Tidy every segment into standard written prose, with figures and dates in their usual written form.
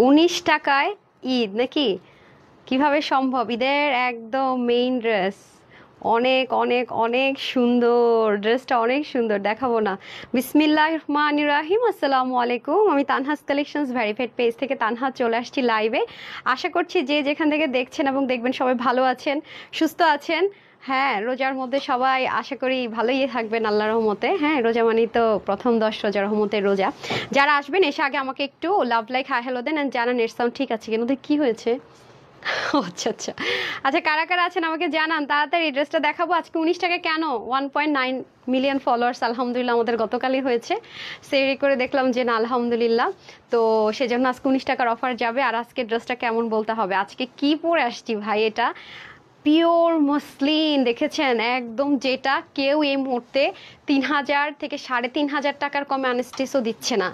19 টাকায় ঈদ নাকি? কিভাবে সম্ভব? ঈদের একদম মেইন ড্রেস। অনেক অনেক অনেক সুন্দর ড্রেসটা, অনেক সুন্দর, দেখাবো না? বিসমিল্লাহির রহমানির রহিম। আসসালামু আলাইকুম, আমি তানহাস কালেকশনস ভেরিফাইড পেজ থেকে তানহা চলে আসছি লাইভে। আশা করছি যে যেখান থেকে দেখছেন এবং দেখবেন সবাই ভালো আছেন, সুস্থ আছেন। হ্যাঁ, রোজার মধ্যে সবাই আশা করি ভালোই থাকবেন আল্লাহর রহমতে। হ্যাঁ, রোজা মানেই তো প্রথম 10 রোজা, রহমতের রোজা। যারা আসবেন এসে আগে আমাকে একটু লাভ লাইক হাই হ্যালো দেন, and জানান নেট সাউন্ড ঠিক আছে কিনা। ওদের কি হয়েছে? আচ্ছা আচ্ছা আচ্ছা, কারা কারা আছেন আমাকে জানান তাড়াতাড়ি। ড্রেসটা দেখাবো আজকে 19 টাকা। কেন? 1.9 মিলিয়ন ফলোয়ার্স আলহামদুলিল্লাহ আমাদের গতকালই হয়েছে। সেই করে দেখলাম যে না আলহামদুলিল্লাহ, তো সেজন্য আজকে 19 টাকার অফার যাবে। আর আজকে ড্রেসটা কেমন বলতে হবে। আজকে কি পরে আসছি ভাই, এটা পিওর মসলিন, দেখেছেন একদম, যেটা কেউ এই মুহূর্তে 3,000 থেকে 3,500 টাকার কমে আনস্টিচও দিচ্ছে না।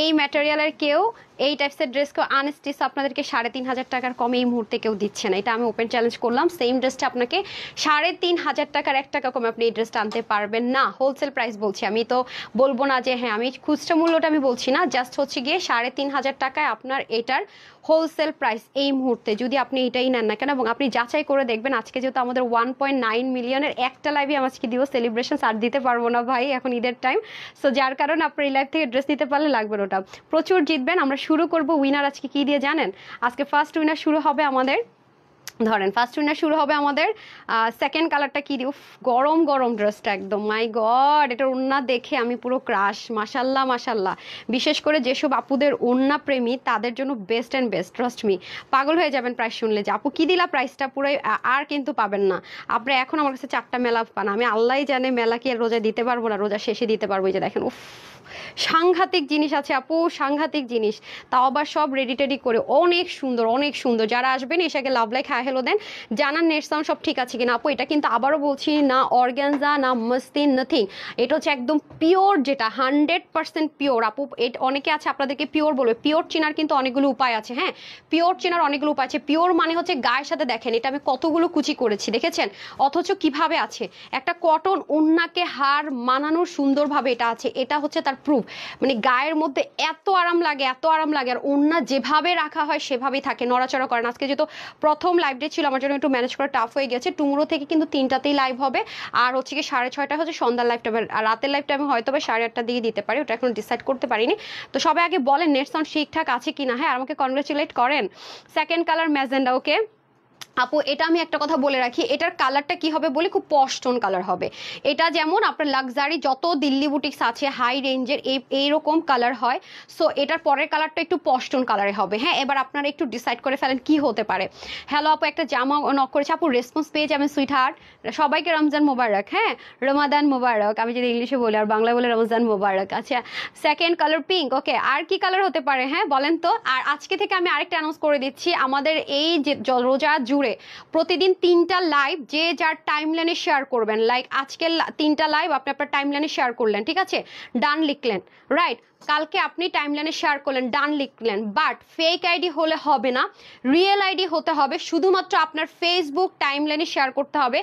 এই ম্যাটেরিয়ালের কেউ, এই টাইপসের ড্রেস কেউ আনস্টিচ আপনাদেরকে 3,500 টাকার কমে এই মুহূর্তে কেউ দিচ্ছে না। এটা আমি ওপেন চ্যালেঞ্জ করলাম। সেম ড্রেসটা আপনাকে 3,500 টাকার 1 টাকা কমে আপনি এই ড্রেসটা আনতে পারবেন না। হোলসেল প্রাইস বলছি, আমি তো বলবো না যে হ্যাঁ, আমি খুচরা মূল্যটা আমি বলছি না, জাস্ট হচ্ছে গিয়ে 3,500 টাকায় আপনার এটার হোলসেল প্রাইস এই মুহূর্তে, যদি আপনি এটাই নেন না কেন। এবং আপনি যাচাই করে দেখবেন, আজকে যেহেতু আমাদের 1.9 মিলিয়নের একটা লাইভে আমি আজকে দিব সেলিব্রেশন, আর দিতে পারবো না ভাই এখন ঈদের টাইম। সো যার কারণে আপনার এই লাইভ থেকে ড্রেস নিতে পারলে লাগবে ওটা, প্রচুর জিতবেন। আমরা শুরু করব উইনার আজকে কি দিয়ে জানেন? আজকে ফার্স্ট উইনার শুরু হবে আমাদের, ধরেন ফার্স্ট উইনার শুরু হবে আমাদের সেকেন্ড কালারটা কি দিয়ে, গরম গরম ড্রেসটা একদম, মাই গড, এটার ওড়না দেখে আমি পুরো ক্রাশ, মাশাল্লাহ মাশাল্লাহ। বিশেষ করে যেসব আপুদের ওড়না প্রেমী তাদের জন্য best and best, trust me. পাগল হয়ে যাবেন প্রাইস শুনলে, যে আপু কি দিলা প্রাইসটা পুরো, আর কিন্তু পাবেন না আপনি। এখন আমার কাছে 4টা মেলা পান, আমি আল্লাহই জানে মেলা কি আর রোজা দিতে পারবো না, রোজা শেষে দিতে পারবো। এই যে দেখেন, উফ, সাংঘাতিক জিনিস আছে আপু, সাংঘাতিক জিনিস, তাও আবার সব রেডি টেডি করে, অনেক সুন্দর অনেক সুন্দর। যারা আসবেন এসে আগে লাভ লাইক হাই হ্যালো দেন, জানান নেট সাউন্ড সব ঠিক আছে কিনা। আপু এটা কিন্তু আবারও বলছি, না অর্গ্যানজা না মসলিন, নাথিং, এটা হচ্ছে একদম পিওর, যেটা 100% পিওর। আপু অনেকে আছে আপনাদেরকে পিওর বলবে, পিওর চেনার কিন্তু অনেকগুলো উপায় আছে। হ্যাঁ, পিওর চেনার অনেকগুলো উপায় আছে। পিওর মানে হচ্ছে গায়ের সাথে, দেখেন এটা আমি কতগুলো কুচি করেছি দেখেছেন, অথচ কিভাবে আছে একটা কটন ওড়নাকে হার মানানোর সুন্দরভাবে এটা আছে। এটা হচ্ছে তার প্রুফ, মানে গায়ের মধ্যে এত আরাম লাগে, এত আরাম লাগে। আর ওড়না যেভাবে রাখা হয় সেভাবেই থাকে, নড়াচড়া করেন। আজকে যেহেতু প্রথম লাইভ ডে ছিল, আমার জন্য একটু ম্যানেজ করা টাফ হয়ে গেছে। টুমরো থেকে কিন্তু 3টাতেই লাইভ হবে, আর হচ্ছে কি 6:30 হচ্ছে সন্ধ্যার লাইভটা, আর রাতের লাইভটা আমি হয়তো 8:30টার দিকে দিতে পারি, ওটা এখন ডিসাইড করতে পারিনি। তো সবাই আগে বলেন নেট সাউন্ড ঠিকঠাক আছে কিনা। হ্যাঁ, আর আমাকে কনগ্রেচুলেট করেন। সেকেন্ড কালার ম্যাজেন্ডা, ওকে আপু এটা আমি একটা কথা বলে রাখি, এটার কালারটা কি হবে বলি, খুব পশটোন কালার হবে। এটা যেমন আপনার লাক্সারি যত দিল্লি বুটিক্স আছে হাই রেঞ্জের, এইরকম কালার হয়। সো এটার পরের কালারটা একটু পশটোন কালারে হবে। হ্যাঁ, এবার আপনারা একটু ডিসাইড করে ফেলেন কি হতে পারে। হ্যালো আপু, একটা জামা নক করেছে, আপু রেসপন্স পেয়ে যাবেন সুইট হার্ট। সবাইকে রমজান মোবারক। হ্যাঁ, রমাদান মোবারক, আমি যদি ইংলিশে বলি আর বাংলা বলে রমজান মোবারক। আচ্ছা, সেকেন্ড কালার পিঙ্ক, ওকে। আর কি কালার হতে পারে হ্যাঁ বলেন তো। আর আজকে থেকে আমি আরেকটা অ্যানাউন্স করে দিচ্ছি, আমাদের এই যে রোজা জুড়ে প্রতিদিন 3টা লাইভ যে যার টাইমলাইনে শেয়ার করবেন। লাইক আজকে 3টা লাইভ আপনি আপনার টাইমলাইনে শেয়ার করলেন, ঠিক আছে, ডান লিখলেন, রাইট। কালকে আপনি টাইমলাইনে শেয়ার করলেন, ডান লিখলেন। বাট ফেক আইডি হলে হবে না, রিয়েল আইডি হতে হবে। শুধুমাত্র আপনার ফেসবুক টাইমলাইনে শেয়ার করতে হবে।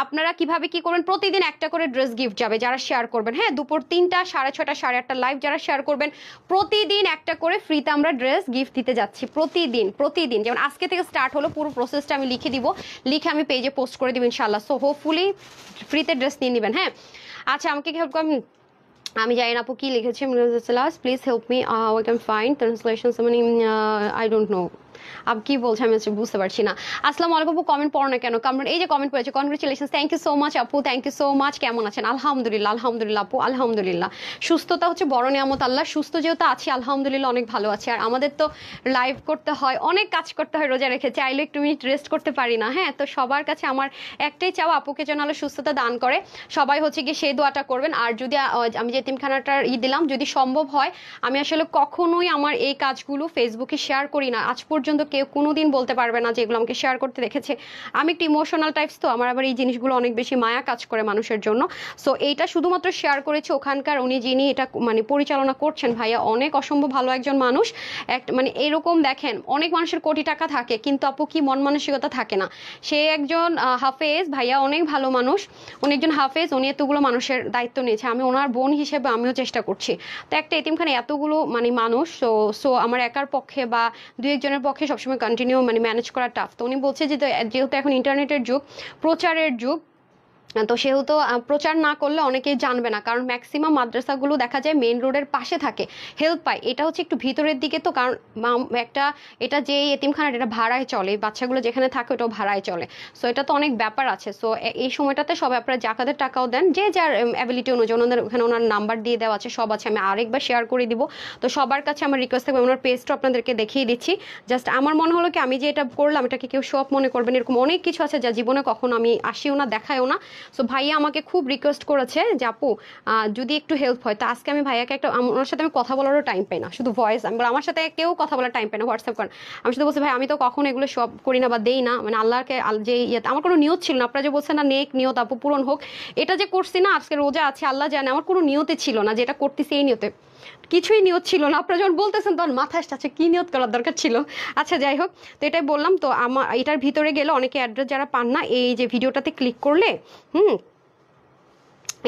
আপনারা কিভাবে কি করবেন, প্রতিদিন একটা করে ড্রেস গিফট যাবে যারা শেয়ার করবেন। হ্যাঁ, দুপুর 3টা, 6:30, 8:30 লাইভ যারা শেয়ার করবেন, প্রতিদিন একটা করে ফ্রিতে আমরা ড্রেস গিফট দিতে যাচ্ছি। প্রতিদিন প্রতিদিন, যেমন আজকে থেকে স্টার্ট হলো, পুরো প্রসেসটা আমি লিখে দিব, লিখে আমি পেজে পোস্ট করে দিব ইনশাল্লাহ। সো হোপফুলি ফ্রিতে ড্রেস নিয়ে নেবেন। হ্যাঁ, আচ্ছা আমাকে হেল্প করুন। আমি জানি না আপু কি লিখেছি, please help me, we can find translation, মানে আই ডোন্ট নো আপু কি বলছে, আমি বুঝতে পারছি না। আসসালামু আলাইকুম আপু, কমেন্ট পড়ো না কেন? কারণ এই যে কমেন্ট পড়েছে, congratulation, thank you so much আপু, থ্যাংক ইউ সো মাচ। কেমন আছেন? আলহামদুলিল্লাহ, আলহামদুলিল্লাহ আপু, আলহামদুলিল্লাহ। সুস্থতা হচ্ছে বড় নিয়ামত, আল্লাহ সুস্থ যেহেতু আছি আলহামদুলিল্লাহ, অনেক ভালো আছে। আর আমাদের তো লাইভ করতে হয়, অনেক কাজ করতে হয়, রোজা রেখে চাইলে একটু মিনিট রেস্ট করতে পারি না। হ্যাঁ, তো সবার কাছে আমার একটাই চাওয়া, আপুকে যেন আল্লাহ সুস্থতা দান করে। সবাই হচ্ছে গিয়ে সেই দোয়াটা করবেন। আর যদি আমি যে এতিমখানাটার দিলাম, যদি সম্ভব হয়, আমি আসলে কখনোই আমার এই কাজগুলো ফেসবুকে শেয়ার করি না, আজ পর্যন্ত পর্যন্ত কেউ কোনোদিন বলতে পারবে না যে এগুলো আমাকে শেয়ার করতে দেখেছে। আমি একটু ইমোশনাল টাইপস, তো আমার আবার এই জিনিসগুলো অনেক বেশি মায়া কাজ করে মানুষের জন্য। সো এইটা শুধুমাত্র শেয়ার করেছি ওখানকার উনি যিনি এটা মানে পরিচালনা করছেন, ভাইয়া অনেক অসম্ভব ভালো একজন মানুষ। মানে এরকম দেখেন অনেক মানুষের কোটি টাকা থাকে কিন্তু আপু কি মন মানসিকতা থাকে না। সে একজন হাফেজ, ভাইয়া অনেক ভালো মানুষ, উনি একজন হাফেজ, উনি এতগুলো মানুষের দায়িত্ব নিয়েছে। আমি ওনার বোন হিসেবে আমিও চেষ্টা করছি। তো একটা এতিমখানে এতগুলো মানে মানুষ, সো আমার একার পক্ষে বা দু একজনের পক্ষে সবসময় কন্টিনিউ মানে ম্যানেজ করা টাফ। তো উনি বলছে যে যেহেতু এখন ইন্টারনেটের যুগ, প্রচারের যুগ, তো সেহেতু প্রচার না করলে অনেকেই জানবে না, কারণ ম্যাক্সিমাম মাদ্রাসাগুলো দেখা যায় মেইন রোডের পাশে থাকে, হেল্প পায়। এটা হচ্ছে একটু ভিতরের দিকে, তো কারণ একটা এটা যে এতিমখানাটা এটা ভাড়ায় চলে, বাচ্চাগুলো যেখানে থাকে ওটাও ভাড়ায় চলে। সো এটা তো অনেক ব্যাপার আছে। সো এই সময়টাতে সবাই আপনারা জাকাতের টাকাও দেন, যে যার অ্যাবিলিটি অনুযায়ী। ওনাদের ওখানে ওনার নাম্বার দিয়ে দেওয়া আছে, সব আছে, আমি আরেকবার শেয়ার করে দিব। তো সবার কাছে আমার রিকোয়েস্ট থাকবে, ওনার পেজটা আপনাদেরকে দেখিয়ে দিচ্ছি। জাস্ট আমার মনে হলো কি আমি যে এটা করলাম এটাকে কেউ শখ মনে করবেন, এরকম অনেক কিছু আছে যা জীবনে কখনো আমি আসিও না, দেখায়ও না। সো ভাইয়া আমাকে খুব রিকোয়েস্ট করেছে যে আপু যদি একটু হেল্প হয়। তো আজকে আমি ভাইয়াকে একটা, ওনার সাথে আমি কথা বলারও টাইম পাই না, শুধু ভয়েস, আমি আমার সাথে কেউ কথা বলার টাইম পাই না, হোয়াটসঅ্যাপ করেন। আমি শুধু বলছি ভাই আমি তো কখনো এগুলো সব করি না বা দেই না, মানে আল্লাহকে যে ইয়েতে আমার কোনো নিয়ত ছিল না। আপনারা যে বলছেন না নেক নিয়ত আপু পূরণ হোক, এটা যে করছি না, আজকে রোজা আছে আল্লাহ জানে, আমার কোনো নিয়তে ছিল না যে এটা করতেছি এই নিয়তে, কিছুই নিয়ত ছিল না। আপনারা যখন বলতেছেন তখন মাথায় আসছে কি নিয়ত করার দরকার ছিল। আচ্ছা যাই হোক, তো এটাই বললাম। তো আমার এটার ভিতরে গেলে অনেকে অ্যাড্রেস যারা পান না, এই যে ভিডিওটাতে ক্লিক করলে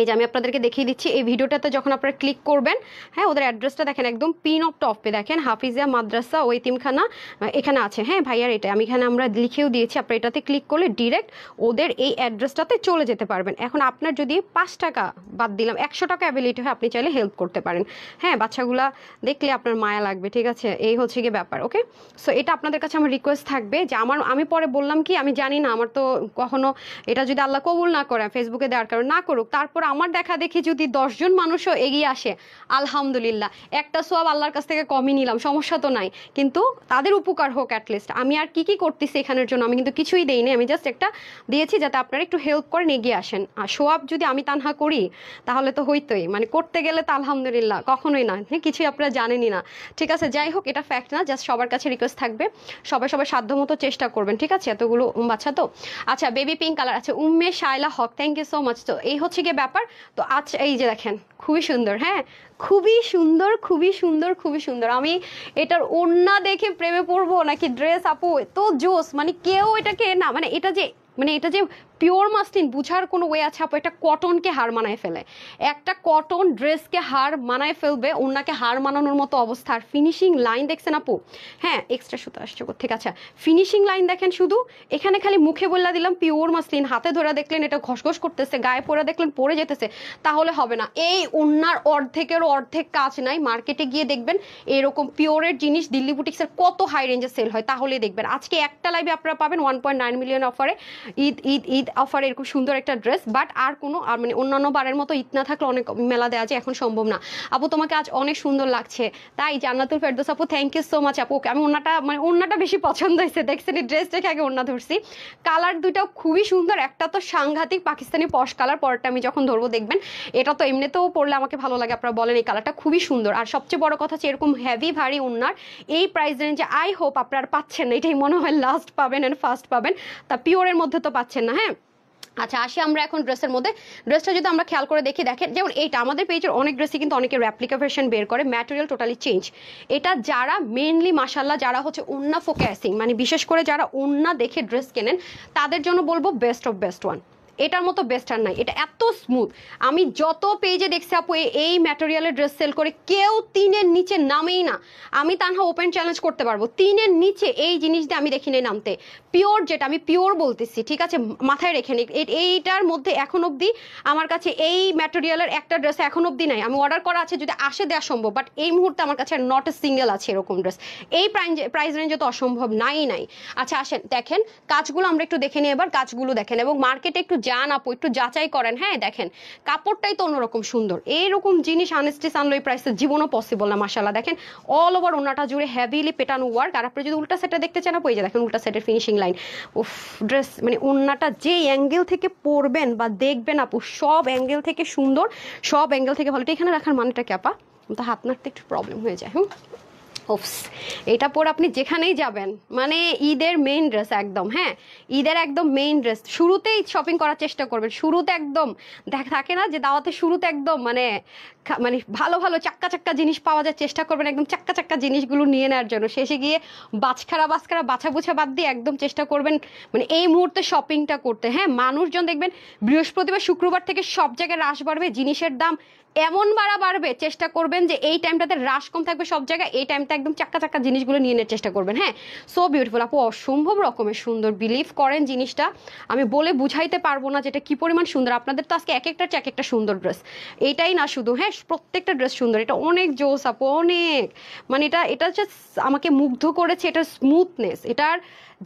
এই যে আমি আপনাদেরকে দেখিয়ে দিচ্ছি, এই ভিডিওটাতে যখন আপনারা ক্লিক করবেন, হ্যাঁ ওদের অ্যাড্রেসটা দেখেন একদম পিন অফ টপে দেখেন, হাফিজিয়া মাদ্রাসা ও এতিমখানা এখানে আছে। হ্যাঁ ভাইয়ার এটা আমি এখানে আমরা লিখেও দিয়েছি, আপনারা এটাতে ক্লিক করলে ডিরেক্ট ওদের এই অ্যাড্রেসটাতে চলে যেতে পারবেন। এখন আপনার যদি 5 টাকা বাদ দিলাম, 100 টাকা অ্যাবিলিটি হয়, আপনি চাইলে হেল্প করতে পারেন। হ্যাঁ বাচ্চাগুলা দেখলে আপনার মায়া লাগবে, ঠিক আছে, এই হচ্ছে গিয়ে ব্যাপার। ওকে, সো এটা আপনাদের কাছে আমার রিকোয়েস্ট থাকবে যে আমি পরে বললাম কি আমি জানি না, আমার তো কখনো এটা যদি আল্লাহ কবুল না করে ফেসবুকে দেওয়ার কারণ না করুক, তারপর আমার দেখা দেখি যদি 10 জন মানুষও এগিয়ে আসে, আলহামদুলিল্লাহ, একটা সোয়াব আল্লাহর কাছ থেকে কমই নিলাম, সমস্যা তো নাই। কিন্তু তাদের উপকার হোক অ্যাটলিস্ট। আমি আর কি করতেছি এখানের জন্য, আমি কিন্তু কিছুই দেইনি, আমি জাস্ট একটা দিয়েছি যাতে আপনারা একটু হেল্প করেন, এগিয়ে আসেন। আর সোয়াব যদি আমি তানহা করি তাহলে তো হইতোই, মানে করতে গেলে তো আলহামদুলিল্লাহ কখনোই না, কিছুই আপনারা জানেনই না। ঠিক আছে, যাই হোক, এটা ফ্যাক্ট না, জাস্ট সবার কাছে রিকোয়েস্ট থাকবে সবাই সাধ্য মতো চেষ্টা করবেন, ঠিক আছে, এতগুলো বাচ্চা তো। আচ্ছা বেবি পিঙ্ক কালার আছে, উম্মে শায়লা হক, থ্যাংক ইউ সো মাচ। তো এই হচ্ছে গিয়ে ব্যাপার। তো আচ্ছা এই যে দেখেন খুবই সুন্দর, হ্যাঁ খুবই সুন্দর, খুবই সুন্দর, খুবই সুন্দর। আমি এটার ওড়না দেখে প্রেমে পড়বো নাকি ড্রেস আপু এত জোস, মানে কেউ এটাকে না, মানে এটা যে পিওর মাসলিন বুঝার কোনো ওয়ে আছে আপু? এটা কটনকে হার মানায় ফেলে, একটা কটন ড্রেসকে হার মানায় ফেলবে, ওনাকে হার মানানোর মতো অবস্থা। আর ফিনিশিং লাইন দেখছেন আপু? হ্যাঁ এক্সট্রা সুতো আসছে, ঠিক আছে, ফিনিশিং লাইন দেখেন শুধু। এখানে খালি মুখে বললা দিলাম পিওর মাসলিন, হাতে ধরে দেখলেন এটা ঘসঘস করতেছে, গায়ে পরে দেখলেন পরে যেতেছে, তাহলে হবে না। এই ওনার অর্ধেকেরও অর্ধেক কাজ নাই। মার্কেটে গিয়ে দেখবেন এরকম পিওরের জিনিস দিল্লি বুটিক্সের কত হাই রেঞ্জে সেল হয়, তাহলে দেখবেন। আজকে একটা লাইভে আপনারা পাবেন 1.9 মিলিয়ন অফারে, ঈদ অফারে এরকম সুন্দর একটা ড্রেস। বাট আর কোনো মানে অন্যান্য বারের মতো ঈদ না থাকলে অনেক মেলা দেওয়া যায়, এখন সম্ভব না। আপু তোমাকে আজ অনেক সুন্দর লাগছে, তাই জান্নাতুল ফেরদৌস আপু থ্যাংক ইউ সো মাচ আপু। আমি ওন্নাটা বেশি পছন্দ হয়েছে, দেখছেন এই ড্রেস দেখে আগে ওন্না ধরছি। কালার দুইটাও খুবই সুন্দর, একটা তো সাংঘাতিক পাকিস্তানি পশ কালার, পরটা আমি যখন ধরবো দেখবেন। এটা তো এমনিতেও পরলে আমাকে ভালো লাগে, আপনারা বলেন এই কালারটা খুবই সুন্দর। আর সবচেয়ে বড় কথা হচ্ছে এরকম হেভি ভারী ওন্নার এই প্রাইস রেঞ্জে আই হোপ আপনারা পাচ্ছেন না, এটাই মনে হয় লাস্ট পাবেন অ্যান্ড ফার্স্ট পাবেন, তা পিওরের মধ্যে তো পাচ্ছেন না। হ্যাঁ আচ্ছা আসি আমরা এখন ড্রেসের মধ্যে। ড্রেসটা যদি আমরা খেয়াল করে দেখি, দেখেন যেমন এইটা আমাদের পেজের অনেক ড্রেসই কিন্তু অনেকে রেপ্লিকা ভার্সন বের করে, ম্যাটেরিয়াল টোটালি চেঞ্জ। এটা যারা মেনলি মাশাল্লাহ যারা হচ্ছে ওন্না ফোকাসিং, মানে বিশেষ করে যারা ওন্না দেখে ড্রেস কেনেন, তাদের জন্য বলবো বেস্ট অফ বেস্ট ওয়ান। এটার মতো বেস্ট আর নাই, এটা এত স্মুথ। আমি যত পেজে দেখছি আপু এই ম্যাটেরিয়ালের ড্রেস সেল করে কেউ 3-এর নিচে নামেই না। আমি তানহা ওপেন চ্যালেঞ্জ করতে পারবো, 3-এর নিচে এই জিনিস দিয়ে আমি দেখিনি নামতে। পিওর যেটা, আমি পিওর বলতেছি, ঠিক আছে, মাথায় রেখে নিন। এইটার মধ্যে এখন অবধি আমার কাছে এই ম্যাটেরিয়ালের একটা ড্রেস এখন অবধি নাই। আমি অর্ডার করা আছে, যদি আসে দেওয়া সম্ভব, বাট এই মুহূর্তে আমার কাছে নট এ সিঙ্গেল আছে এরকম ড্রেস। এই প্রাইস রেঞ্জে তো অসম্ভব নাই। আচ্ছা আসেন দেখেন কাজগুলো আমরা একটু দেখে নিই এবার, কাজগুলো দেখেন এবং মার্কেটে একটু যান আপু, একটু যাচাই করেন। হ্যাঁ দেখেন কাপড়টাই তো অন্যরকম সুন্দর, এইরকম জিনিস আনস্টিচ আনলো এই প্রাইসে জীবনও পসিবল না। মাশাআল্লাহ দেখেন অল ওভার ওনাটা জুড়ে হেভিলি পেটানো ওয়ার্ক। আর আপনি যদি উল্টা সেটটা দেখতে চান আপু, এই যে দেখেন উল্টা সেটের ফিনিশিং লাইন। উফ ড্রেস মানে ওনাটা যে অ্যাঙ্গেল থেকে পরবেন বা দেখবেন আপু, সব অ্যাঙ্গেল থেকে সুন্দর, সব অ্যাঙ্গেল থেকে ভালো। এখানে রাখার মানেটা কি আপা? তো হাত নাড়তে একটু প্রবলেম হয়ে যায়। ওফস, এটা পরে আপনি যেখানেই যাবেন, মানে ঈদের মেইন ড্রেস একদম। হ্যাঁ, ঈদের একদম মেইন ড্রেস। শুরুতেই শপিং করার চেষ্টা করবেন, শুরুতে একদম থাকে না যে দাওয়াতে শুরুতে একদম মানে মানে ভালো ভালো চাক্কা চাক্কা জিনিস পাওয়া যায়, চেষ্টা করবেন একদম চাক্কা চাক্কা জিনিসগুলো নিয়ে নেওয়ার জন্য। শেষে গিয়ে বাছখারা বাছা বুছা বাদ দিয়ে একদম চেষ্টা করবেন মানে এই মুহূর্তে শপিংটা করতে। হ্যাঁ, মানুষজন দেখবেন বৃহস্পতিবার শুক্রবার থেকে সব জায়গায় রাশ বাড়বে, জিনিসের দাম এমন বাড়বে, চেষ্টা করবেন যে এই টাইমটাতে রাশ কম থাকবে সব জায়গায়, এই টাইমটা একদম চাক্কা চাক্কা জিনিসগুলো নিয়ে নেওয়ার চেষ্টা করবেন। হ্যাঁ, সো বিউটিফুল আপু, অসম্ভব রকমের সুন্দর। বিলিভ করেন জিনিসটা আমি বলে বুঝাইতে পারবো না যেটা কি পরিমাণ সুন্দর। আপনাদের তো আজকে এক একটা সুন্দর ড্রেস, এইটাই না শুধু, হ্যাঁ প্রত্যেকটা ড্রেস সুন্দর। এটা অনেক জোস আপু, অনেক মানে এটা জাস্ট আমাকে মুগ্ধ করেছে, এটার স্মুথনেস, এটার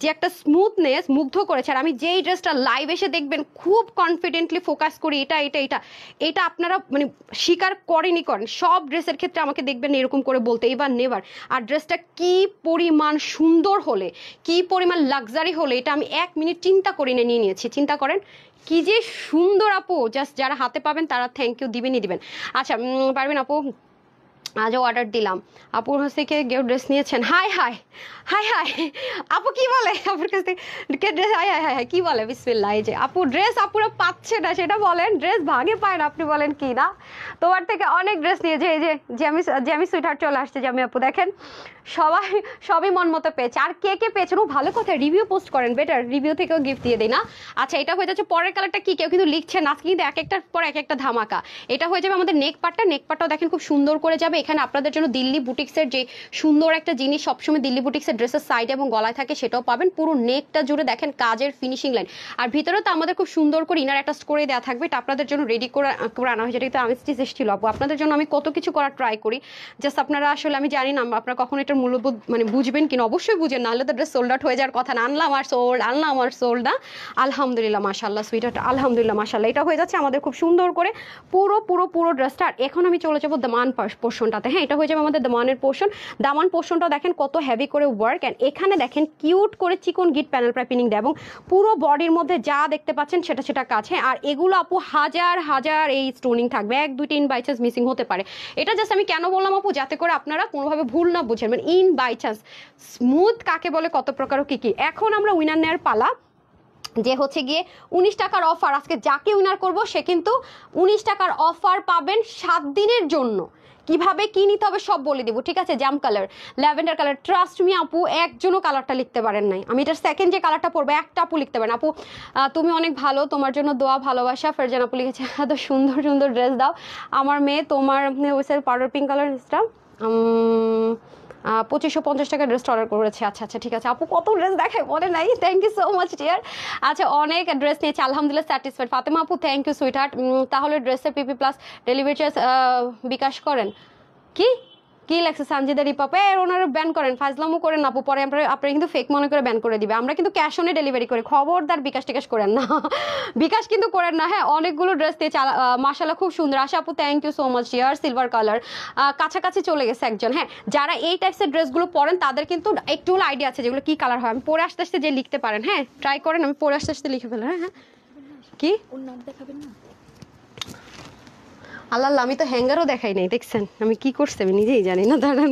যে একটা স্মুথনেস মুগ্ধ করেছে। আর আমি যেই ড্রেসটা লাইভ এসে দেখবেন খুব কনফিডেন্টলি ফোকাস করি এটা এটা এটা এটা আপনারা মানে স্বীকার করেন সব ড্রেসের ক্ষেত্রে আমাকে দেখবেন এরকম করে বলতে, এবার নেভার। আর ড্রেসটা কি পরিমাণ সুন্দর হলে, কি পরিমাণ লাক্সারি হলে, এটা আমি 1 মিনিট চিন্তা করে নিয়ে নিয়েছি। চিন্তা করেন কি যে সুন্দর আপু, জাস্ট যারা হাতে পাবেন তারা থ্যাংক ইউ দিবেন। আচ্ছা পারবেন আপু, আজও অর্ডার দিলাম, আপুর কাছ থেকে কেউ ড্রেস নিয়েছেন? হাই হাই হাই হাই, আপু কি বলে আপুর কাছ থেকে dress? High high high high কি বলে? বিসমিল্লাহ। এই যে আপু ড্রেস আপুরা পাচ্ছে না সেটা বলেন, ড্রেস ভাগে পায় না আপনি বলেন কি না? তোমার থেকে অনেক ড্রেস নিয়েছে। এই যে জ্যামি সুইটহার্ট চলে আসছে, জ্যামি আপু দেখেন সবই মন মতো পেয়েছে। আর কে পেয়েছেন ও ভালো কথা, রিভিউ পোস্ট করেন, বেটার রিভিউ থেকেও গিফট দিয়ে দিই না। আচ্ছা এটা হয়ে যাচ্ছে পরের কালারটা কি, কেউ কিন্তু লিখছেন আজকে কিন্তু এক একটার পর এক একটা ধামাকা। এটা হয়ে যাবে আমাদের নেক পার্টটাও দেখেন খুব সুন্দর করে যাবে। এখানে আপনাদের জন্য দিল্লি বুটিক্সের যে সুন্দর একটা জিনিস সবসময় দিল্লি বুটিক্সের ড্রেসের সাইড এবং গলায় থাকে সেটাও পাবেন। পুরো নেকটা জুড়ে দেখেন কাজের ফিনিশিং লাইন, আর ভিতরেও তো আমাদের খুব সুন্দর করে ইনার অ্যাটাচ করে দেওয়া থাকবে। এটা আপনাদের জন্য রেডি করে আনা হয়েছে। এটা আমি স্টিচ ছিল আপু, আপনাদের জন্য আমি কত কিছু করার ট্রাই করি, জাস্ট আপনারা আসলে আমি জানি না আপনারা কখন এটার মূল্যবোধ মানে বুঝবেন কিনা, অবশ্যই বুঝেন, নাহলে তো ড্রেস সোল্ড আউট হয়ে যাওয়ার কথা না। আনলাম আর সোল্ড না। আলহামদুলিল্লাহ মাশাআল্লাহ সুইটার, আলহামদুলিল্লাহ মাশাআল্লাহ। এটা হয়ে যাচ্ছে আমাদের খুব সুন্দর করে পুরো ড্রেসটা। আর এখন আমি চলে যাবো দামান পোর্শনটাতে। হ্যাঁ, এটা হয়ে যাবে আমাদের দামানের পোর্শন। দামান পোর্শনটা দেখেন কত হেভি করে ওয়ার্ক, অ্যান্ড এখানে দেখেন কিউট করে চিকন গিট প্যানেল পাইপিং দেয়, এবং পুরো বডির মধ্যে যা দেখতে পাচ্ছেন সেটা কাজ। হ্যাঁ, আর এগুলো আপু হাজার এই স্টোনিং থাকবে, 1-2-3 বাই চান্স মিসিং হতে পারে। এটা জাস্ট আমি কেন বললাম আপু, যাতে করে আপনারা কোনোভাবে ভুল না বুঝেন, মানে ইন বাই চান্স স্মুথ কাকে বলে, কত প্রকার কি। এখন আমরা উইনার নেয়ার পালা, যে হচ্ছে গিয়ে 19 টাকার অফার। আজকে যাকে উইনার করব সে কিন্তু 19 টাকার অফার পাবেন 7 দিনের জন্য। কিভাবে কি নিতে হবে সব বলে দিব, ঠিক আছে? জাম colour, lavender colour, trust me আপু একজনও কালারটা লিখতে পারেন নাই। আমি এটার সেকেন্ড যে কালারটা পরবো একটা আপু লিখতে পারেন। আপু তুমি অনেক ভালো, তোমার জন্য দোয়া ভালোবাসা। ফেরজান আপু লিখেছে এত সুন্দর ড্রেস দাও আমার মেয়ে। তোমার পাউডার পিঙ্ক কালার ড্রেসটা 2550 টাকা ড্রেস অর্ডার করেছে। আচ্ছা ঠিক আছে আপু, কত ড্রেস দেখায় মনে নাই। Thank you so much dear. আচ্ছা অনেক ড্রেস নিয়েছে আলহামদুলিল্লাহ, স্যাটিসফাইড। ফাতেমা আপু থ্যাংক ইউ সুইটহার্ট। তাহলে ড্রেসের পিপি প্লাস ডেলিভারি চার্জ বিকাশ করেন কি লাগছে? সানজিদা রিপাপে ওনারা ব্যান করেন, ফাজলামও করেন আপু, পরে আপনারা কিন্তু ফেক মনে করে ব্যান করে দিবে। আমরা কিন্তু ক্যাশ অনে ডেলিভারি করি, খবরদার বিকাশ টিকাশ করেন না, বিকাশ কিন্তু করেন না। হ্যাঁ, অনেকগুলো ড্রেস দিয়েছে মাশাআল্লাহ, খুব সুন্দর। আশা আপু thank you so much dear. Silver colour কাছাকাছি চলে গেছে একজন। হ্যাঁ, যারা এই টাইপসের ড্রেসগুলো পরেন তাদের কিন্তু একটু হলো আইডিয়া আছে যেগুলো কি কালার হয়। আমি পরে আস্তে যে লিখতে পারেন, হ্যাঁ ট্রাই করেন, আমি পরে আস্তে লিখে ফেলেন। হ্যাঁ কি দেখাবেন না? আল্লাহ, আমি তো হ্যাঙ্গারও দেখাই নাই, দেখছেন আমি কি করছি আমি নিজেই জানি না। দাঁড়ান,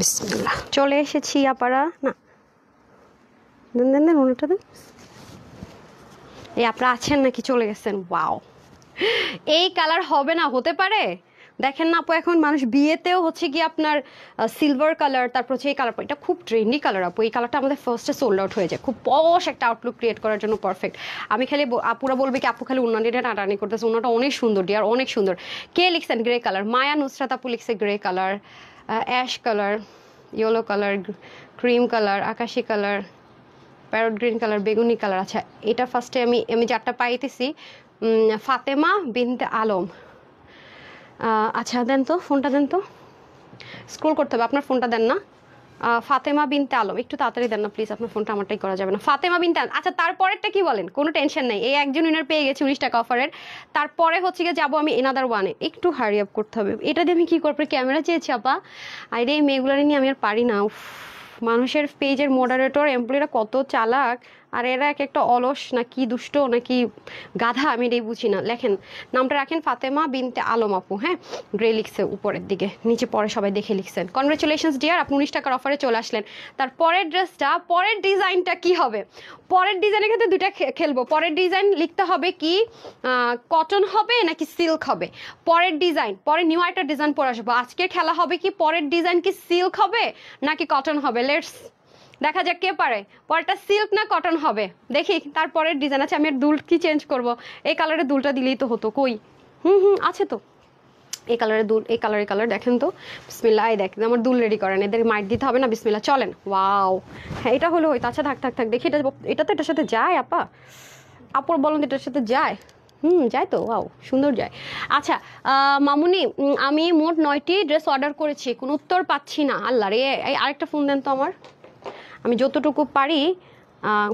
বিসমিল্লাহ, চলে এসেছি আপারা। না দেন দেন দেন, ওনাটা দেন। এই আপনারা আছেন নাকি চলে গেছেন? ওয়াও, এই কালার হবে না, হতে পারে? দেখেন না আপু, এখন মানুষ বিয়েতেও হচ্ছে কি আপনার সিলভার কালার, তারপর হচ্ছে এই কালার, এটা খুব ট্রেন্ডি কালার আপু। এই কালারটা আমাদের ফার্স্টে সোল্ড আউট হয়ে যায়, খুব পশ একটা আউটলুক ক্রিয়েট করার জন্য পারফেক্ট। আমি খালি আপুরা বলবে কি আপু খালি উন্নয়নটা টানাটানি করতেছে, উন্নটা অনেক সুন্দর ডিয়ার, অনেক সুন্দর। কে লিখছেন গ্রে কালার? মায়া নুসরাত আপু লিখছে grey colour, ash colour, yellow colour, cream colour, আকাশি কালার, প্যারট গ্রিন কালার, বেগুনি কালার। আচ্ছা, এটা ফার্স্টে আমি যারটা পাইতেছি ফাতেমা বিনতে আলম। আচ্ছা দেন তো ফোনটা, দেন তো, স্ক্রল করতে হবে, আপনার ফোনটা দেন না। ফাতেমা বিনতে আলম, একটু তাড়াতাড়ি দেন না প্লিজ, আপনার ফোনটা আমারটাই করা যাবে না। ফাতেমা বিনতে আলম, আচ্ছা তারপরেরটা কি বলেন? কোনো টেনশন নেই, এই একজন উইনার পেয়ে গেছি 19 টাকা অফারের। তারপরে হচ্ছে গিয়ে যাবো আমি এনাদার ওয়ানে, একটু হারি আপ করতে হবে। এটা দিয়ে আমি কী করবো? ক্যামেরা চেয়েছি আপা, আরে এই মেয়েগুলো নিয়ে আমি আর পারি না। মানুষের পেজের মডারেটর এমপ্লয়িরা কত চালাক, আর এরা এক একটা অলস নাকি দুষ্ট নাকি গাধা, আমি এটাই বুঝি না। লেখেন নামটা, রাখেন ফাতেমা বিনতে আলম আপু। হ্যাঁ, গ্রে লিখছে উপরের দিকে, নিচে পরে সবাই দেখে লিখছেন। কনগ্রেচুলেশনস ডিয়ার, আপনি 19 টাকার অফারে চলে আসলেন। তার পরের ড্রেসটা, পরের ডিজাইনটা কি হবে? পরের ডিজাইনের ক্ষেত্রে দুইটা খেলবো। পরের ডিজাইন লিখতে হবে কি কটন হবে নাকি সিল্ক হবে। পরের ডিজাইন, পরে নিউ একটা ডিজাইন পরে আসবো। আজকে খেলা হবে কি পরের ডিজাইন কি সিল্ক হবে নাকি কটন হবে। লেটস দেখা যাক কে পারে। পরেরটা সিল্ক না কটন হবে, দেখি। তারপরের ডিজাইন আছে, আমি আর দুল কি চেঞ্জ করব? এই কালারের দুলটা দিলেই তো হতো, কই? আছে তো এই কালারের দুল, এই কালার দেখেন তো। বিসমিল্লাহ, এই দেখেন আমার দুল রেডি করেন, এদের মাইট দিতে হবে না। বিসমিল্লাহ, চলেন। ওয়াও, হ্যাঁ এটা হলো হয়তো। আচ্ছা থাক থাক থাক, দেখি এটা তো এটার সাথে যায় আপা। আপুর বলেন এটার সাথে যায়? যায় তো। ওয়াও, সুন্দর যায়। আচ্ছা মামুনি, আমি মোট 9টি ড্রেস অর্ডার করেছি, কোনো উত্তর পাচ্ছি না। আল্লাহ রে, এই আরেকটা ফোন দেন তো আমার। আমি যতটুকু পারি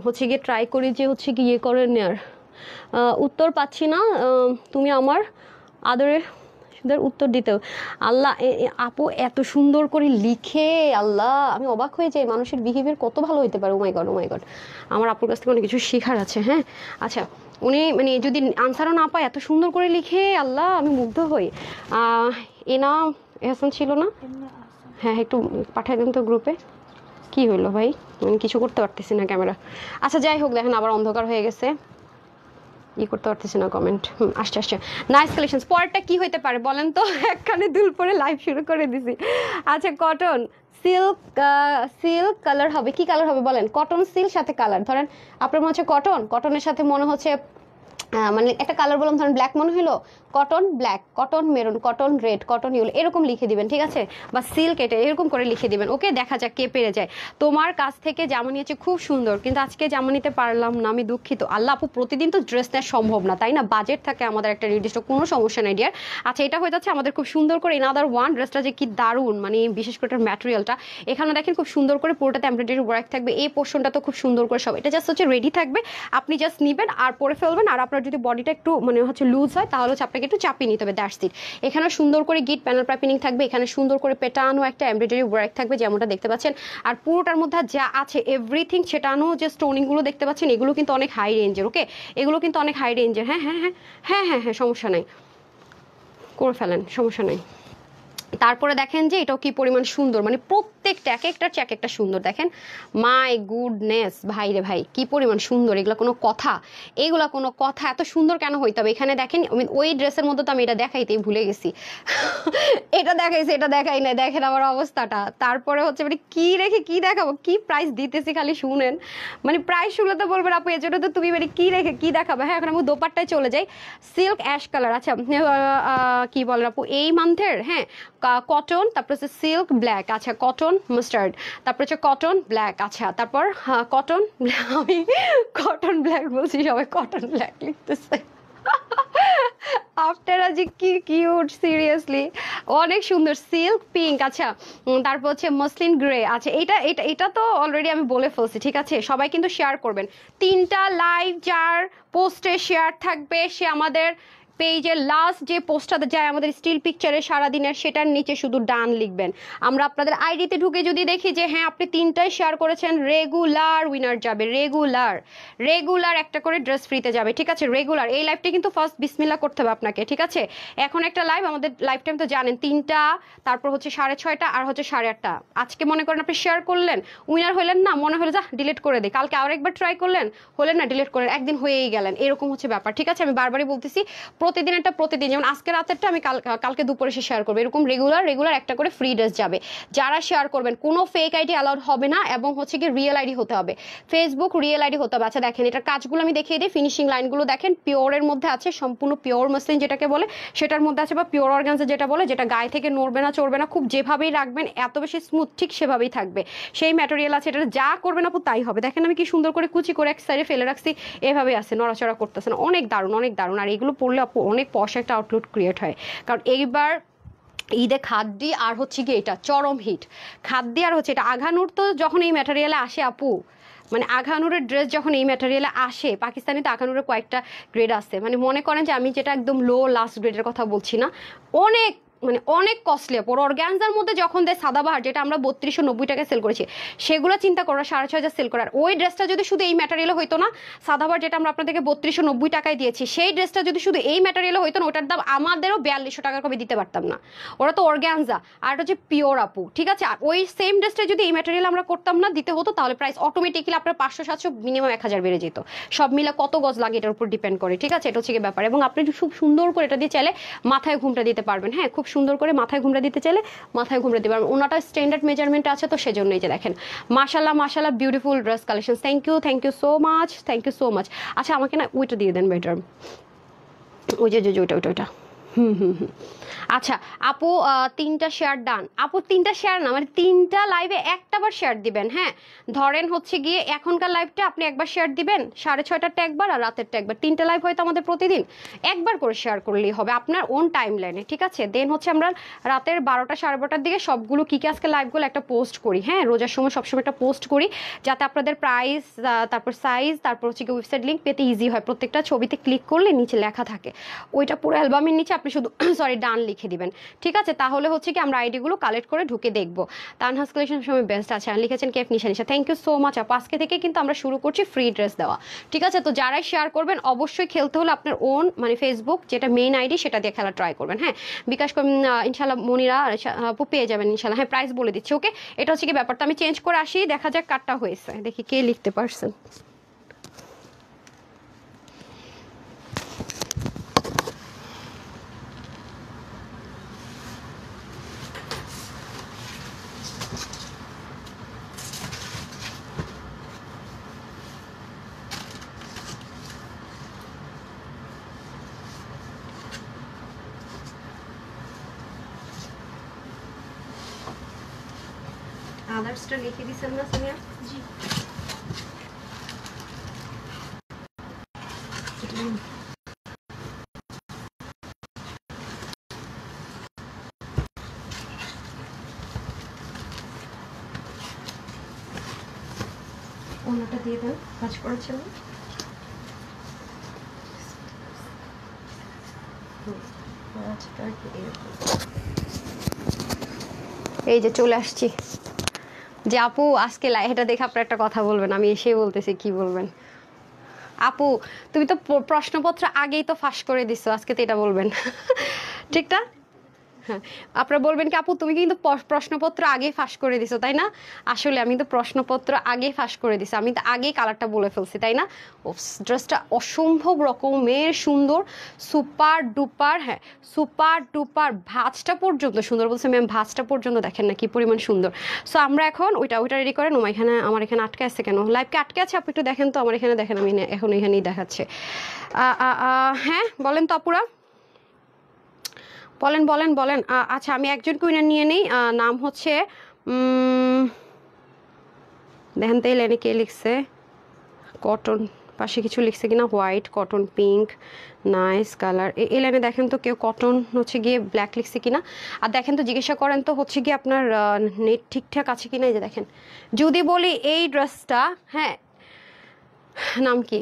হচ্ছে গিয়ে ট্রাই করি যে হচ্ছে কি ইয়ে করে নেওয়ার, উত্তর পাচ্ছি না। তুমি আমার আদরে উত্তর দিতে। আল্লাহ, আপু এত সুন্দর করে লিখে, আল্লাহ আমি অবাক হয়ে যাই, মানুষের বিহেভিয়ার কত ভালো হইতে পারে। ও মাই গড, আমার আপুর কাছ থেকে অনেক কিছু শেখার আছে। হ্যাঁ আচ্ছা, উনি মানে যদি আনসারও না পায় এত সুন্দর করে লিখে, আল্লাহ আমি মুগ্ধ হই। এনা এহসান ছিল না? হ্যাঁ একটু পাঠিয়ে দেন তো গ্রুপে। কি হইলো ভাই, আমি কিছু করতে পারতেছি না ক্যামেরা। আচ্ছা যাই হোক, দেখেন আবার অন্ধকার হয়ে গেছে, করতে পারতেছি না কমেন্ট। আসছে নাইস কালেকশন। পরেরটা কি হইতে পারে বলেন তো? একখানে দুল পরে লাইভ শুরু করে দিছি। আচ্ছা কটন সিল্ক কালার হবে, কি কালার হবে বলেন? কটন সিল্ক সাথে কালার, ধরেন আপনার মনে হচ্ছে কটনের সাথে মনে হচ্ছে মানে একটা কালার বললাম, ধরেন ব্ল্যাক মনে হলো, cotton black, cotton maroon, cotton red, cotton yellow, এরকম লিখে দিবেন, ঠিক আছে? বা সিল্ক, এটা এরকম করে লিখে দিবেন। ওকে, দেখা যাক কে পেরে যায়। তোমার কাছ থেকে জামা নিয়েছে খুব সুন্দর, কিন্তু আজকে জামা নিতে পারলাম না, আমি দুঃখিত। আল্লাহ আপু, প্রতিদিন তো ড্রেস নেওয়া সম্ভব না, তাই না? বাজেট থাকে আমাদের একটা নির্দিষ্ট, কোনো সমস্যা নাই ডিয়ার। আচ্ছা, এটা হয়ে যাচ্ছে আমাদের খুব সুন্দর করে এনাদার ওয়ান। ড্রেসটা যে কি দারুণ, মানে বিশেষ করে এটার ম্যাটেরিয়ালটা, এখানে দেখেন খুব সুন্দর করে পুরোটাতে এমব্রয়ডারি ওয়ার্ক থাকবে। এই পোর্শনটা তো খুব সুন্দর করে সব, এটা জাস্ট হচ্ছে রেডি থাকবে, আপনি জাস্ট নিবেন আর পরে ফেলবেন। আর আপনার যদি বডিটা একটু মানে হচ্ছে লুজ হয়, তাহলে হচ্ছে আপনাকে একটু চাপিয়ে নিতে হবে, দ্যাটস ইট। এখানে সুন্দর করে গিট প্যানেল পাইপিং থাকবে, এখানে সুন্দর করে পেটানো একটা এমব্রয়ডারি ওয়ার্ক থাকবে, যেমনটা দেখতে পাচ্ছেন। আর পুরোটার মধ্যে যা আছে এভরিথিং ছেটানো, যে স্টোনিংগুলো দেখতে পাচ্ছেন, এগুলো কিন্তু অনেক হাই রেঞ্জের। ওকে, এগুলো কিন্তু অনেক হাই রেঞ্জের। হ্যাঁ, সমস্যা নাই, করে ফেলেন, সমস্যা নাই। তারপরে দেখেন যে এটাও কি পরিমাণ সুন্দর, মানে প্রত্যেকটা এক একটা সুন্দর। দেখেন মাই গুডনেস, ভাই রে ভাই, কি পরিমাণ সুন্দর। এগুলো কোনো কথা? এত সুন্দর কেন হইতে হবে? এখানে দেখেন ওই ড্রেসের মধ্যে তো আমি এটা দেখাইতেই ভুলে গেছি। এটা দেখাইছি, এটা দেখাই নাই, দেখেন আমার অবস্থাটা। তারপরে হচ্ছে মানে কি রেখে কি দেখাবো, কি প্রাইস দিতেছি খালি শুনেন, মানে প্রাইস শুনলে তো বলবেন আপু এর জন্য তো তুমি মানে কি রেখে কি দেখাবো। হ্যাঁ, এখন আমি দোপাট্টায় চলে যাই, সিল্ক অ্যাশ কালার। আচ্ছা কি বলেন আপু, এই মান্থের? হ্যাঁ, কটন, তারপর হচ্ছে সিল্ক ব্ল্যাক, আচ্ছা কটন মাস্টার্ড, তারপর হচ্ছে কটন ব্ল্যাক, আচ্ছা তারপর কটন, আমি কটন ব্ল্যাক বলছি, সবাই কটন ব্ল্যাক লিখতেছে। আপনারা যে কি কিউট, সিরিয়াসলি অনেক সুন্দর। সিল্ক পিঙ্ক, আচ্ছা তারপর হচ্ছে মসলিন গ্রে। আচ্ছা এটা তো অলরেডি আমি বলে ফেলছি, ঠিক আছে? সবাই কিন্তু শেয়ার করবেন। 3টা লাইভ যার পোস্টে শেয়ার থাকবে, সে আমাদের পেজের লাস্ট যে পোস্টটা যায় আমাদের স্টিল পিকচারে সারাদিনের, সেটার নিচে শুধু ডান লিখবেন। আমরা আপনাদের আইডিতে ঢুকে যদি দেখি যে হ্যাঁ আপনি 3টাই শেয়ার করেছেন, রেগুলার উইনার যাবে, রেগুলার রেগুলার একটা করে ড্রেস ফ্রিতে যাবে, ঠিক আছে? রেগুলার। এই লাইভটা কিন্তু ফার্স্ট বিসমিল্লাহ করতে হবে আপনাকে, ঠিক আছে? এখন একটা লাইভ, আমাদের লাইভ টাইম তো জানেন 3টা, তারপর হচ্ছে 6:30 আর হচ্ছে 8:30। আজকে মনে করেন আপনি শেয়ার করলেন, উইনার হলেন না, মনে হলো যা ডিলিট করে দিই, কালকে আরেকবার ট্রাই করলেন, হলেন না, ডিলিট করলেন, একদিন হয়েই গেলেন, এরকম হচ্ছে ব্যাপার, ঠিক আছে? আমি বারবারই বলতেছি প্রতিদিন একটা, প্রতিদিন যেমন আজকে রাতেরটা আমি কালকে দুপুরে এসে শেয়ার করবো, এরকম রেগুলার রেগুলার একটা করে ফ্রি ড্রেস যাবে। যারা শেয়ার করবেন কোনো ফেক আইডি অ্যালাউড হবে না, এবং হচ্ছে কি রিয়েল আইডি হতে হবে, ফেসবুক রিয়েল আইডি হতে হবে। আচ্ছা দেখেন এটার কাজগুলো আমি দেখিয়ে দিই, ফিনিশিং লাইনগুলো দেখেন, পিওরের মধ্যে আছে, সম্পূর্ণ পিওর মসলিন যেটাকে বলে সেটার মধ্যে আছে, বা পিওর অর্গানজা যেটা বলে, যেটা গায়ে থেকে নড়বে না চড়বে না, খুব যেভাবেই রাখবেন এত বেশি স্মুথ ঠিক সেভাবেই থাকবে, সেই ম্যাটেরিয়াল আছে। এটা যা করবেন আপু তাই হবে। দেখেন আমি কি সুন্দর করে কুচি করে এক সাইডে ফেলে রাখছি, এভাবে আছে, নড়াচড়া করতেছে না, অনেক দারুণ অনেক দারুণ। আর এগুলো পরলে আপু অনেক পশ একটা আউটলুক ক্রিয়েট হয়, কারণ এইবার ঈদে খাদ্যি আর হচ্ছে কি এটা চরম হিট, খাদ্যি আর হচ্ছে এটা আঘানুর। তো যখন এই ম্যাটেরিয়ালে আসে আপু, মানে আঘানুরের ড্রেস যখন এই ম্যাটেরিয়ালে আসে, পাকিস্তানি তো আঘানুরের কয়েকটা গ্রেড আছে, মানে মনে করেন যে আমি যেটা একদম লো লাস্ট গ্রেডের কথা বলছি না, অনেক মানে অনেক কস্টলি আপর। অর্গ্যানজার মধ্যে যখন দেয় সাদাবাহার, যেটা আমরা 3290 টাকায় সেল করেছি, সেগুলো চিন্তা করা 6500 সেল করার, ওই ড্রেসটা যদি শুধু এই ম্যাটেরিয়ালে হইতো না, সাদাবাহার যেটা আমরা আপনাদেরকে 3290 টাকায় দিয়েছি, সেই ড্রেসটা যদি শুধু এই ম্যাটেরিয়ালে হইতো না, ওটার দাম আমাদেরও 4200 টাকার কমে দিতে পারতাম না। ওরা তো অর্গ্যানজা আর এটা হচ্ছে পিওর আপু, ঠিক আছে? আর ওই সেম ড্রেসটা যদি এই ম্যাটেরিয়াল আমরা করতাম না, দিতে হতো, তাহলে প্রাইস অটোমেটিক্যালি আপনার 500-700 মিনিমাম 1000 বেড়ে যেত। সব মিলে কত গজ লাগে এটার উপর ডিপেন্ড করে, ঠিক আছে? এটা হচ্ছে কি ব্যাপার। এবং আপনি খুব সুন্দর করে এটা দিয়ে চাইলে মাথায় ঘুমটা দিতে পারবেন, হ্যাঁ, খুব সুন্দর করে মাথায় ঘুমটা দিতে চাইলে মাথায় ঘুমটা দিতে পারবেন। ওনাটা স্ট্যান্ডার্ড মেজারমেন্ট আছে, তো সেজন্যই যে দেখেন মাশাল্লাহ মাশাল্লাহ beautiful dress collection. Thank you so much, thank you so much. আচ্ছা আমাকে না ওইটা দিয়ে দেন বেটার, ওই যে ওইটা ওইটা ওইটা আচ্ছা আপু 3টা শেয়ার ডান। আপু 3টা শেয়ার না, মানে 3টা লাইভে একটাবার শেয়ার দিবেন, হ্যাঁ? ধরেন হচ্ছে গিয়ে এখনকার লাইভটা আপনি একবার শেয়ার দিবেন, 6:30টারটা একবার আর রাতেরটা একবার, 3টা লাইভ হয়তো আমাদের প্রতিদিন একবার করে শেয়ার করলেই হবে আপনার ওন টাইম লাইনে, ঠিক আছে? দেন হচ্ছে আমরা রাতের 12টা 12:30টার দিকে সবগুলো কি আজকে লাইভগুলো একটা পোস্ট করি, হ্যাঁ, রোজার সময় সবসময় একটা পোস্ট করি, যাতে আপনাদের প্রাইস, তারপর সাইজ, তারপর হচ্ছে কি ওয়েবসাইট লিঙ্ক পেতে ইজি হয়। প্রত্যেকটা ছবিতে ক্লিক করলে নিচে লেখা থাকে, ওইটা পুরো অ্যালবামের নিচে আপনি শুধু সরি ডান লিখে দিবেন, ঠিক আছে? তাহলে হচ্ছে কি আমরা আইডিগুলো কালেক্ট করে ঢুকে দেখবো। তানহাস কালেকশন সময় বেস্ট আছে, আর লিখেছেন কেফ নিশা। থ্যাংক ইউ সো মাচ আপু। আজকে থেকে কিন্তু আমরা শুরু করছি ফ্রি ড্রেস দেওয়া, ঠিক আছে? তো যারাই শেয়ার করবেন অবশ্যই খেলতে হলে আপনার ওন মানে ফেসবুক যেটা মেইন আইডি সেটা দিয়ে খেলা ট্রাই করবেন, হ্যাঁ? বিকাশ ইনশাল্লাহ মনিরা আপু পেয়ে যাবেন ইনশাল্লাহ, হ্যাঁ প্রাইস বলে দিচ্ছি, ওকে? এটা হচ্ছে কি ব্যাপারটা, আমি চেঞ্জ করে আসি, দেখা যাক কাটটা হয়েছে, দেখি কে লিখতে পারছেন। আদার্সটা লিখে দিছেন না সোনিয়া? জি। ওনাটা দিয়ে দেন, কাজ করেছেন। এই যে চলে আসছি। যে আপু আজকে এটা দেখে আপনার একটা কথা বলবেন, আমি এসে বলতেছি কি বলবেন। আপু তুমি তো প্রশ্নপত্র আগেই তো ফাঁস করে দিছো, আজকে তো এটা বলবেন ঠিক না? হ্যাঁ, আপনারা বলবেন কি আপু তুমি কিন্তু প্রশ্নপত্র আগেই ফাঁস করে দিছো, তাই না? আসলে আমি তো প্রশ্নপত্র আগেই ফাঁস করে দিছি, আমি তো আগেই কালারটা বলে ফেলছি, তাই না? ড্রেসটা অসম্ভব রকমের সুন্দর, সুপার ডুপার, হ্যাঁ সুপার ডুপার, ভাঁজটা পর্যন্ত সুন্দর। বলছে ম্যাম ভাঁজটা পর্যন্ত দেখেন না কি পরিমাণ সুন্দর। সো আমরা এখন ওইটা রেডি করেন। এখানে আমার এখানে আটকে আছে কেন? লাইভকে আটকে আছে আপু, একটু দেখেন তো আমার এখানে, দেখেন আমি এখন এখানেই দেখাচ্ছে। হ্যাঁ বলেন তো আপুরা, বলেন বলেন বলেন। আচ্ছা আমি একজন কুইনার নিয়ে নেই, নাম হচ্ছে দেখেন তো এই লাইনে কে লিখছে, কটন পাশে কিছু লিখছে কিনা, white cotton pink nice colour, এই লাইনে দেখেন তো কেউ কটন হচ্ছে গিয়ে ব্ল্যাক লিখছে কিনা। আর দেখেন তো জিজ্ঞাসা করেন তো হচ্ছে গিয়ে আপনার নেট ঠিকঠাক আছে কিনা। এই যে দেখেন, যদি বলি এই ড্রেসটা, হ্যাঁ নাম কি,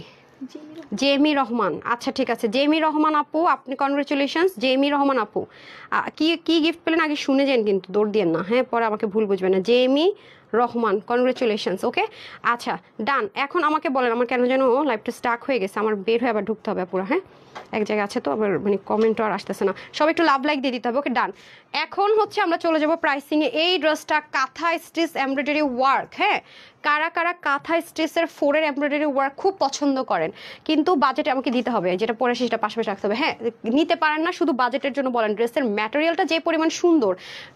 জেমি রহমান, আচ্ছা ঠিক আছে জেমি রহমান আপু, আপনি কনগ্রেচুলেশনস জেমি রহমান আপু। কি কি গিফট পেলেন আগে শুনে যান, কিন্তু দৌড় দিয়েন না, হ্যাঁ পরে আমাকে ভুল বুঝবেন না। জেমি রহমান কনগ্রেচুলেশনস, ওকে আচ্ছা ডান। এখন আমাকে বলেন, আমার কেন যেন লাইভটা স্টাক হয়ে গেছে, আমার বের হয়ে আবার ঢুকতে হবে পুরো, হ্যাঁ এক জায়গায় আছে তো আবার মানে কমেন্টও আর আসতেছে না, সব একটু লাভ লাইক দিয়ে দিতে হবে, ওকে ডান। এখন হচ্ছে আমরা চলে যাবো প্রাইসিংয়ে। এই ড্রেসটা কাঁথা স্টিচ এমব্রয়ডারি ওয়ার্ক, হ্যাঁ কারা কারা কাঁথা স্টিচের 4-এর এমব্রয়ডারি ওয়ার্ক খুব পছন্দ করেন, কিন্তু বাজেটে আমাকে দিতে হবে, যেটা পরে সেটা পাশাপাশি রাখতে হবে, হ্যাঁ নিতে পারেন না শুধু বাজেটের জন্য বলেন। ড্রেসের ম্যাটেরিয়ালটা যে পরিমাণ সুন্দর,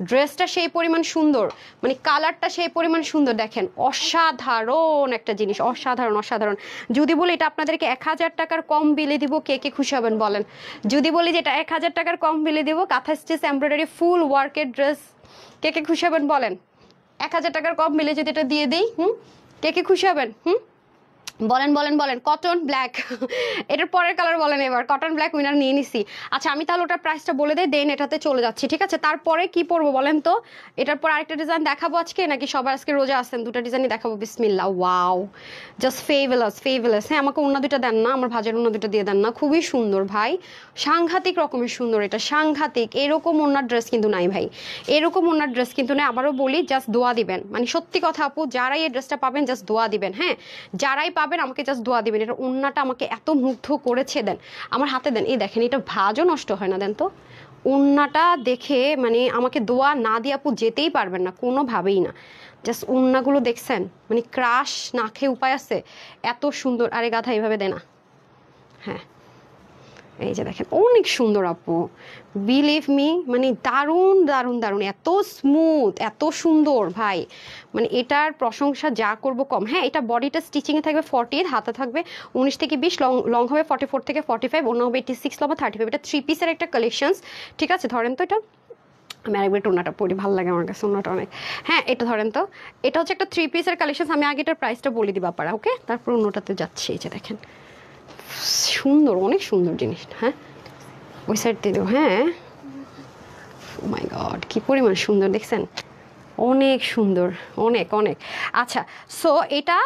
ড্রেসটা সেই পরিমাণ সুন্দর, মানে কালারটা সেই পরিমাণ সুন্দর, দেখেন অসাধারণ একটা জিনিস, অসাধারণ অসাধারণ। যদি বলি এটা আপনাদেরকে 1000 টাকার কম বিলে দিব, কে কে খুশি হবেন বলেন? যদি বলি যে এটা 1000 টাকার কম বিলে দিব, কাঁথা স্টিচ এমব্রয়ডারি ফুল ওয়ার্কের ড্রেস, কে কে খুশি হবেন বলেন? 1000 টাকার কম মিলে যদি এটা দিয়ে দিই, কে কে খুশি হবেন? বলেন বলেন বলেন। কটন ব্ল্যাক এটার পরের কালার বলেন এবার। কটন ব্ল্যাক উইনার নিয়ে নিছি। আচ্ছা আমি তাহলে ওটার প্রাইসটা বলে দেই, দেন এটাতে চলে যাচ্ছি, ঠিক আছে? তারপরে কি পরবো বলেন তো? এটার পর আরেকটা ডিজাইন দেখাবো আজকে, নাকি সবাই আজকে রোজা আসছেন? দুটো ডিজাইনই দেখাবো। বিসমিল্লাহ, ওয়াও জাস্ট ফেভেলাস ফেভেলাস। হ্যাঁ আমাকে অন্য দুটো দেন না, আমার ভাজের অন্য দুটো দিয়ে দেন না, খুবই সুন্দর ভাই, সাংঘাতিক রকমের সুন্দর, এটা সাংঘাতিক। এরকম ওনার ড্রেস কিন্তু নাই ভাই, এরকম ওনার ড্রেস কিন্তু নেই। আবারও বলি জাস্ট দোয়া দিবেন, মানে সত্যি কথা আপু, যারাই এই ড্রেসটা পাবেন জাস্ট দোয়া দিবেন, হ্যাঁ যারাই পাবেন আমাকে জাস্ট দোয়া দিবেন। এটা ওন্নাটা আমাকে এত মুগ্ধ করেছে, দেন আমার হাতে দেন, এই দেখেন এটা ভাজও নষ্ট হয় না, দেন তো ওন্নাটা দেখে মানে আমাকে দোয়া না দিয়ে আপু যেতেই পারবেন না কোনোভাবেই না। জাস্ট ওন্নাগুলো দেখছেন, মানে ক্রাশ না খেয়ে উপায় আছে, এত সুন্দর। আরে গাধা এইভাবে দে না, হ্যাঁ এই যে দেখেন অনেক সুন্দর আপু, বিলিভ মি, মানে দারুণ দারুণ দারুণ, এত স্মুথ এত সুন্দর ভাই, মানে এটার প্রশংসা যা করব কম। হ্যাঁ এটা বডিটা স্টিচিংয়ে থাকবে 40, হাতে থাকবে 19 থেকে 20, লং হবে 44 থেকে 45, অন্য হবে 86, লম্বা 35। এটা 3 পিসের একটা কালেকশনস, ঠিক আছে? ধরেন তো এটা, আমি আরেকবার টোনাটা পরি, ভালো লাগে আমার কাছে ওনাটা অনেক। হ্যাঁ এটা ধরেন তো, এটা হচ্ছে একটা 3 পিসের কালেকশন। আমি আগে এটার প্রাইসটা বলে দিবা পারা, ওকে? তারপর অন্যটাতে যাচ্ছি। এই যে দেখেন সুন্দর, অনেক সুন্দর জিনিসটা, হ্যাঁ ওই সাইড দিয়ে দেবো, হ্যাঁ ও মাই গড কি পরিমাণ সুন্দর দেখছেন, অনেক সুন্দর, অনেক অনেক। আচ্ছা সো এটা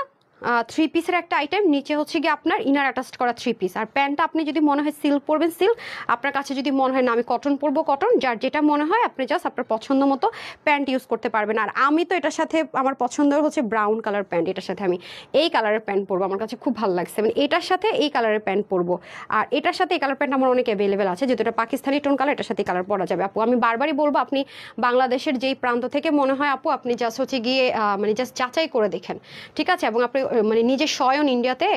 3 পিসের একটা আইটেম, নিচে হচ্ছে গিয়ে আপনার ইনার অ্যাটাচড করা 3 পিস। আর প্যান্টটা আপনি যদি মনে হয় সিল্ক পরবেন সিল্ক, আপনার কাছে যদি মনে হয় না আমি কটন পরবো কটন, যার যেটা মনে হয় আপনি জাস্ট আপনার পছন্দ মতো প্যান্ট ইউজ করতে পারবেন। আর আমি তো এটার সাথে আমার পছন্দের হচ্ছে ব্রাউন কালার প্যান্ট, এটার সাথে আমি এই কালারের প্যান্ট পরবো, আমার কাছে খুব ভালো লাগছে, মানে এটার সাথে এই কালারের প্যান্ট পরবো। আর এটার সাথে এই কালার প্যান্ট আমার অনেক অ্যাভেলেবেল আছে, যেহেতু এটা পাকিস্তানি টোন কালার, এটার সাথে কালার পরা যাবে আপু। আমি বারবারই বলবো আপনি বাংলাদেশের যেই প্রান্ত থেকে মনে হয় আপু, আপনি জাস্ট হচ্ছে গিয়ে মানে জাস্ট যাচাই করে দেখেন, ঠিক আছে? এবং আপনি মানে নিজে স্বয়ন ইন্ডিয়াতে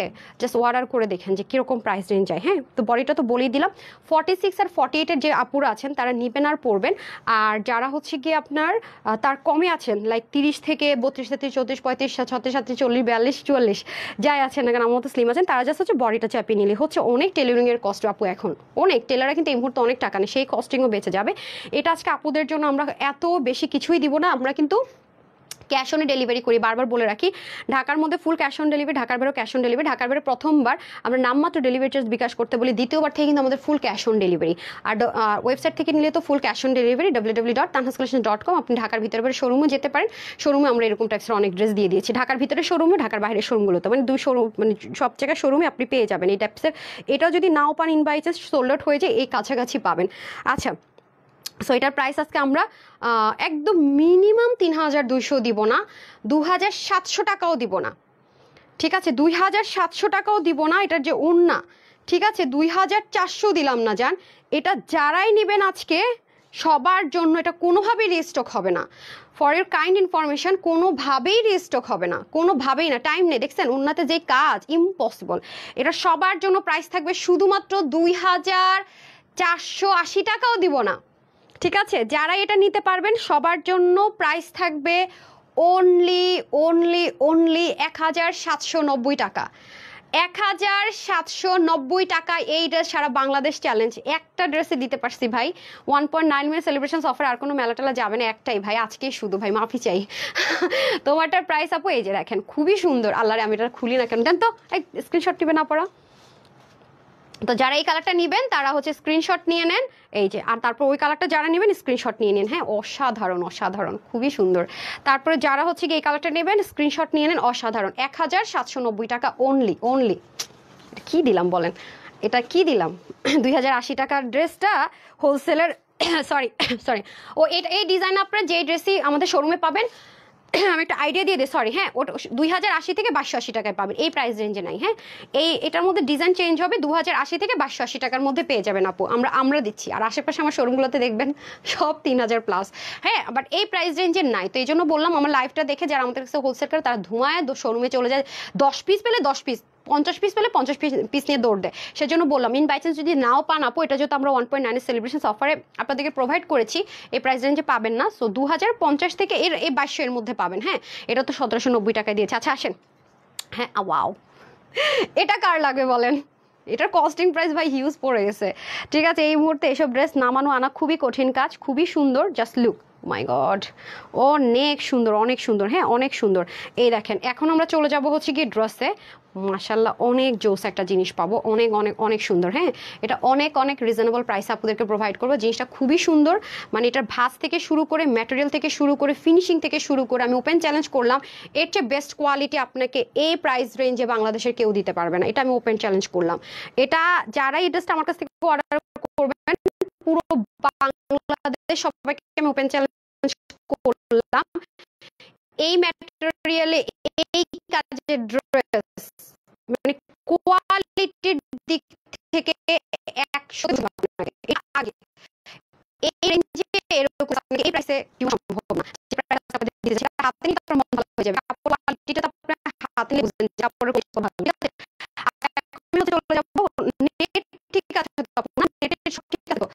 জাস্ট অর্ডার করে দেখেন যে কীরকম প্রাইস রেঞ্জ যায়। হ্যাঁ তো বডিটা তো বলেই দিলাম। 46 আর 48-এর যে আপুরা আছেন তারা নিবেন আর পরবেন, আর যারা হচ্ছে গিয়ে আপনার তার কমে আছেন লাইক 30 থেকে 32, 33, 34, 35, 36, 37, 40, 42, 44 যাই আছেন না কেন, আমার মতো স্লিম আছেন, তারা জাস্ট হচ্ছে বডিটা চাপিয়ে নিলে হচ্ছে। অনেক টেলারিংয়ের কস্ট আপু এখন, অনেক টেলাররা কিন্তু এই মুহূর্তে অনেক টাকা নেই, সেই কস্টিংও বেঁচে যাবে। এটা আজকে আপুদের জন্য আমরা এত বেশি কিছুই দিব না, আমরা কিন্তু ক্যাশ অন ডেলিভারি করি, বারবার বলে রাখি। ঢাকার মধ্যে ফুল ক্যাশ অন ডেলিভারি, ঢাকার বাইরেও ক্যাশ অন ডেলিভারি। ঢাকার বাইরে প্রথমবার আমরা নামমাত্র ডেলিভারি চার্জ বিকাশ করতে বলি, দ্বিতীয়বার থেকে কিন্তু আমাদের ফুল ক্যাশ অন ডেলিভারি। আর ওয়েবসাইট থেকে নিলে তো ফুল ক্যাশ অন ডেলিভারি, www.tanhascollection.com। আপনি ঢাকার ভিতরে বাইরে শোরুমে যেতে পারেন, শোরুমে আমরা এরকম টাইপসের অনেক ড্রেস দিয়ে দিয়েছি, ঢাকার ভিতরে শোরুমে, ঢাকার বাইরের শোরুমগুলোতে, মানে 2 শোরুম, মানে সব জায়গায় শোরুমে আপনি পেয়ে যাবেন এই টাইপসের। এটাও যদি নাও পান in by chance sold out হয়ে যায়, এই কাছাকাছি পাবেন। আচ্ছা সো এটার প্রাইস আজকে আমরা একদম মিনিমাম 3200 দিব না, 2700 টাকাও দিব না, ঠিক আছে? 2700 টাকাও দিব না এটার যে ওন্না, ঠিক আছে? 2400 দিলাম না জান। এটা যারাই নেবেন আজকে সবার জন্য এটা কোনোভাবেই রিস্টক হবে না। ফর ইউর কাইন্ড ইনফরমেশন, কোনোভাবেই রিস্টক হবে না, কোনোভাবেই না, টাইম নেই। দেখছেন ওন্নাতে যে কাজ, ইম্পসিবল। এটা সবার জন্য প্রাইস থাকবে শুধুমাত্র 2480 টাকাও দিব না, ঠিক আছে? যারা এটা নিতে পারবেন সবার জন্য প্রাইস থাকবে অনলি অনলি অনলি 1790 টাকা। 1790 টাকা এই ড্রেস সারা বাংলাদেশ চ্যালেঞ্জ। একটা ড্রেসে দিতে পারছি ভাই 1.9 মিনিট সেলিব্রেশন অফার, আর কোনো মেলা টেলা যাবে না, একটাই ভাই আজকেই শুধু, ভাই মাফি চাই। তোমারটার প্রাইস আপু এই যে দেখেন, খুবই সুন্দর। আল্লাহরে আমি এটা খুলি না কেন, জান তো স্ক্রিনশট টিপে না পড়া। তো যারা এই কালারটা নেবেন তারা হচ্ছে স্ক্রিনশট নিয়ে নেন, এই যে। আর তারপর ওই কালারটা যারা নেবেন স্ক্রিনশট নিয়ে নেন, হ্যাঁ অসাধারণ অসাধারণ, খুবই সুন্দর। তারপরে যারা হচ্ছে কি এই কালারটা নেবেন স্ক্রিনশট নিয়ে নেন, অসাধারণ। 1790 টাকা অনলি অনলি, কি দিলাম বলেন, এটা কি দিলাম? 2080 টাকার ড্রেসটা হোলসেলের সরি সরি ও এটা এই ডিজাইন আপনারা যে ড্রেসই আমাদের শোরুমে পাবেন আমি একটা আইডিয়া দিয়ে দিই, সরি হ্যাঁ, ওটা 2080 থেকে 2280 টাকায় পাবেন, এই প্রাইস রেঞ্জে নাই। হ্যাঁ, এটার মধ্যে ডিজাইন চেঞ্জ হবে, 2080 থেকে 2280 টাকার মধ্যে পেয়ে যাবেন আপু, আমরা দিচ্ছি। আর আশেপাশে আমার শোরুমগুলোতে দেখবেন সব 3000 প্লাস। হ্যাঁ, বাট এই প্রাইস রেঞ্জের নাই, তো এই জন্য বললাম আমার লাইভটা দেখে যারা আমাদের কাছে হোলসেল করে তারা ধোঁয়ায় শোরুমে চলে যায়, 10 পিস পেলে 10 পিস, 50 পিস পেলে 50 পিস নিয়ে দৌড় দেয়। সেজন্য বললাম ইন বাই চান্স যদি নাও পান আপু, এটা যেহেতু আমরা 1.9 সেলিব্রেশন অফারে আপনাদেরকে প্রোভাইড করেছি, এই প্রাইস রেঞ্জে পাবেন না। সো 2050 থেকে এই 2200 এর মধ্যে পাবেন। হ্যাঁ, এটা তো 1790 টাকায় দিয়েছে। আচ্ছা আসেন, হ্যাঁ ওয়াও, এটা কার লাগবে বলেন? এটার কস্টিং প্রাইস ভাই হিউজ পড়ে গেছে। ঠিক আছে, এই মুহূর্তে এসব ড্রেস নামানো আনা খুবই কঠিন কাজ, খুবই সুন্দর, জাস্ট লুক মাই গড, অনেক সুন্দর, অনেক সুন্দর। হ্যাঁ, অনেক সুন্দর। এই দেখেন, এখন আমরা চলে যাব হচ্ছে কি ড্রেসে। মাশাল্লাহ অনেক জোস একটা জিনিস পাবো, অনেক অনেক অনেক সুন্দর। হ্যাঁ, এটা অনেক অনেক রিজনেবল প্রাইসে আপনাদেরকে প্রোভাইড করবো। জিনিসটা খুবই সুন্দর, মানে এটার ভাঁজ থেকে শুরু করে ম্যাটেরিয়াল থেকে শুরু করে ফিনিশিং থেকে শুরু করে আমি ওপেন চ্যালেঞ্জ করলাম এর চেয়ে বেস্ট কোয়ালিটি আপনাকে এই প্রাইস রেঞ্জে বাংলাদেশের কেউ দিতে পারবে না, এটা আমি ওপেন চ্যালেঞ্জ করলাম। এটা যারা এই ড্রেসটা আমার কাছ থেকে অর্ডার করবেন পুরো বাংলাদেশ সবাইকে আমি ওপেন চ্যালেঞ্জ করলাম, এই ম্যাটেরিয়ালে এই কাজের ড্রেস মানে কোয়ালিটির দিক থেকে 100 আগে এই রেঞ্জে এরকম এই প্রাইসে সম্ভব না। যে প্রাইস আপনাদের দিয়েছে সেটা হাতে নিতে আপনার মন ভালো হয়ে যাবে, কাপড় কোয়ালিটিটা তো আপনার হাতে নিয়ে বুঝবেন যে কাপড়ের কোয়ালিটি ভালো। ঠিক আছে, আমি চলে যাব নেট। ঠিক আছে তো আপু, না নেটের সব ঠিক আছে তো?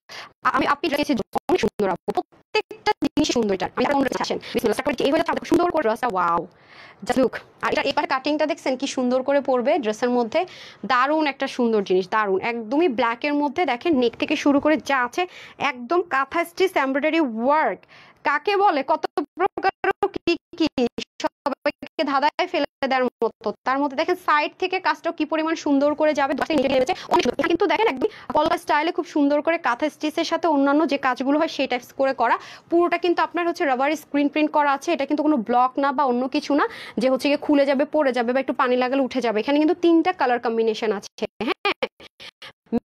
আমি আপনি রেখেছি অনেক সুন্দর আপু, প্রত্যেকটা জিনিস সুন্দর। এটা আমি আর অন্য আসেন বিসমিল্লাহ স্টার্ট করছি। এই হয়ে যাচ্ছে সুন্দর করে ড্রেসটা, ওয়াও জাস্ট লুক। আর এটা এবার কাটিংটা দেখছেন কি সুন্দর করে পড়বে ড্রেসের মধ্যে, দারুণ একটা সুন্দর জিনিস, দারুণ একদমই ব্ল্যাকের মধ্যে। দেখেন নেক থেকে শুরু করে যা আছে একদম কাঁথা স্টিচ এমব্রয়ডারি ওয়ার্ক, কাকে বলে কত প্রকার কি কি সবাইকে ধাঁধায় ফেলে দেওয়ার মতো। তার মধ্যে দেখেন সাইড থেকে কাজটা কি পরিমাণ সুন্দর করে যাবে, কিন্তু দেখেন একদম কলকা স্টাইলে খুব সুন্দর করে কাঁথা স্টিচের সাথে অন্যান্য যে কাজগুলো হয় সেই টাইপস করে করা। পুরোটা কিন্তু আপনার হচ্ছে রাবারি স্ক্রিন প্রিন্ট করা আছে, এটা কিন্তু কোনো ব্লক না বা অন্য কিছু না যে হচ্ছে গিয়ে খুলে যাবে, পড়ে যাবে বা একটু পানি লাগালে উঠে যাবে। এখানে কিন্তু 3টা কালার কম্বিনেশন আছে। হ্যাঁ,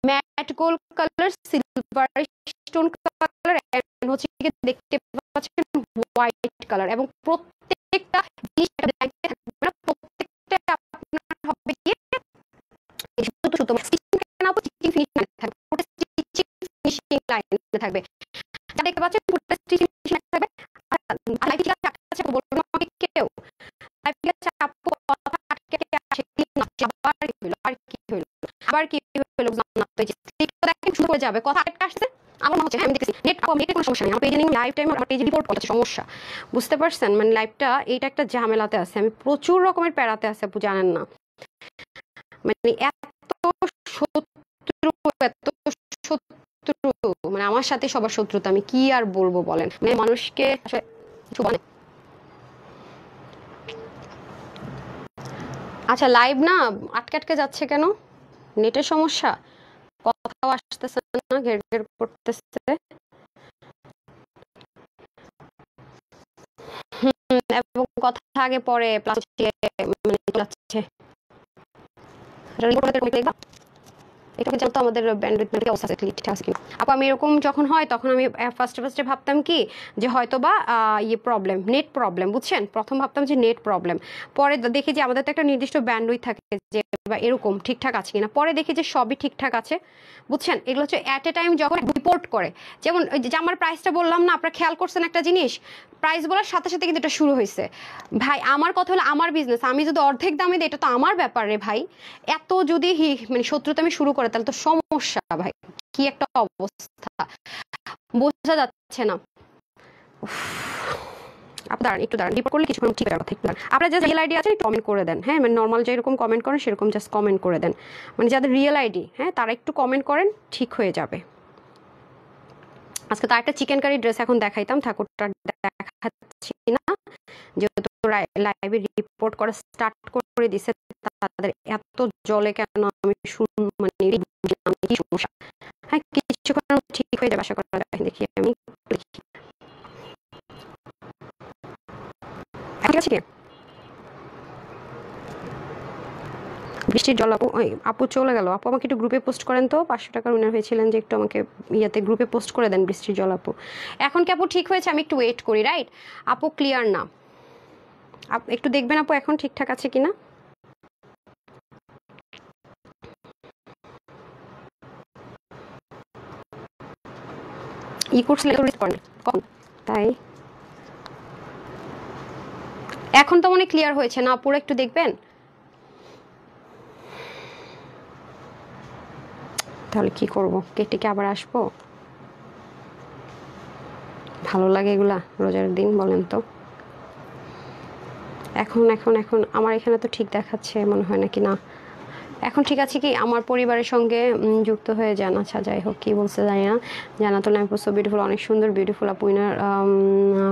matte gold colour, silver stone colour and হচ্ছে কি দেখতে পাচ্ছেন হোয়াইট কালার, এবং প্রত্যেকটা জিনিস একটা থাকবে না, প্রত্যেকটা আপনার হবে গিয়ে সুতো সুতো স্টিচিং না, স্টিচিং ফিনিশিং থাকবে, পুরো স্টিচিং ফিনিশিং লাইনে থাকবে। যা দেখতে পাচ্ছেন পুরো স্টিচিং ফিনিশিং থাকবে। আর লাইভ কি আছে বলবো আমি কেউ লাইভ কি আছে আপু কথা আটকে আসে না, আবার কি হলো, আবার কি হলো না, তো এই যে স্লিপটা দেখেন শুরু হয়ে যাবে, কথা আটকে আসছে। আমার মনে হচ্ছে আমি দেখছি নেটের কোনো সমস্যা নেই, আমার পেজে লাইভ টাইম আমার পেজে রিপোর্ট করছে সমস্যা, বুঝতে পারছেন? মানে লাইভটা এইটা একটা ঝামেলাতে আছে, আমি প্রচুর রকমের প্যারাতে আছে আপু, জানেন না মানে এত শত্রু, এত শত্রু, মানে আমার সাথে সবার শত্রুতা, আমি কি আর বলবো বলেন, মানে মানুষকে কিছু বলে। আচ্ছা লাইভ না আটকে আটকে যাচ্ছে কেন? নেটের সমস্যা, কথাও আসতেছে না, ঘের ঘের করতেছে। এবং কথা আগে পরে প্লাস মানে যাচ্ছে এটাকে জানতো আমাদের ব্যান্ডউইথ অবস্থা আছে ঠিক আছে কিনা আপু। আমি এরকম যখন হয় তখন আমি ফার্স্টে ভাবতাম কি যে হয়তো বা ইয়ে প্রবলেম, নেট প্রবলেম, বুঝছেন? প্রথম ভাবতাম যে নেট প্রবলেম, পরে দেখি যে আমাদের তো একটা নির্দিষ্ট ব্যান্ডউইথ থাকে যে বা এরকম ঠিকঠাক আছে কিনা, পরে দেখি যে সবই ঠিকঠাক আছে, বুঝছেন? এগুলো হচ্ছে অ্যাট এ টাইম যখন রিপোর্ট করে, যেমন ওই যে আমার প্রাইসটা বললাম না, আপনারা খেয়াল করছেন একটা জিনিস, প্রাইস বলার সাথে সাথে কিন্তু এটা শুরু হয়েছে। ভাই আমার কথা হলো আমার বিজনেস, আমি যদি অর্ধেক দামে দিই এটা তো আমার ব্যাপার রে ভাই। এত যদি মানে শত্রুতা আমি শুরু করে তাহলে তো সমস্যা ভাই, কি একটা অবস্থা বোঝা যাচ্ছে না। দাঁড়ান একটু দাঁড়ান, রিপোর্ট করলে কিছুক্ষণ ঠিক কথা, একটু আপনারা যে রিয়েল আইডি আছে কমেন্ট করে দেন। হ্যাঁ, মানে নর্মাল যেরকম কমেন্ট করেন সেরকম জাস্ট কমেন্ট করে দেন, মানে যাদের রিয়েল আইডি হ্যাঁ তারা একটু কমেন্ট করেন, ঠিক হয়ে যাবে। আজকে তো একটা চিকেন কারি ড্রেস এখন দেখাইতাম, ঠাকুরটা দেখাচ্ছি না যেহেতু লাইভে রিপোর্ট করা স্টার্ট করে দিছে, তাদের এত জলে কেন আমি মানে কি সমস্যা। হ্যাঁ, কিছুক্ষণ ঠিক হয়ে যাবে আশা করা যায়। দেখি আমি লিখি ঠিক আছে কি বৃষ্টির জল আপু, আপু চলে গেল। আপু আমাকে একটু গ্রুপে পোস্ট করেন তো, 500 টাকার উইনার হয়েছিলেন, যে একটু আমাকে ইয়াতে গ্রুপে পোস্ট করে দেন বৃষ্টির জল আপু। এখন কি আপু ঠিক হয়েছে? আমি একটু ওয়েট করি, রাইট? আপু ক্লিয়ার না, একটু দেখবেন আপু এখন ঠিকঠাক আছে কিনা। ই করছিলেন কখন? তাই এখন তো মনে ক্লিয়ার হয়েছে না পুরো, একটু দেখবেন তাহলে। কি করব, কেটে কি আবার আসবো? ভালো লাগে এগুলা রোজার দিন, বলেন তো? এখন এখন এখন আমার এখানে তো ঠিক দেখাচ্ছে, মনে হয় নাকি না এখন ঠিক আছে কি? আমার পরিবারের সঙ্গে যুক্ত হয়ে যান। আচ্ছা যাই হোক, কী বলছে জানি না। জান্নাতুল আপু সো বিউটিফুল, অনেক সুন্দর, বিউটিফুল আপু। উইনার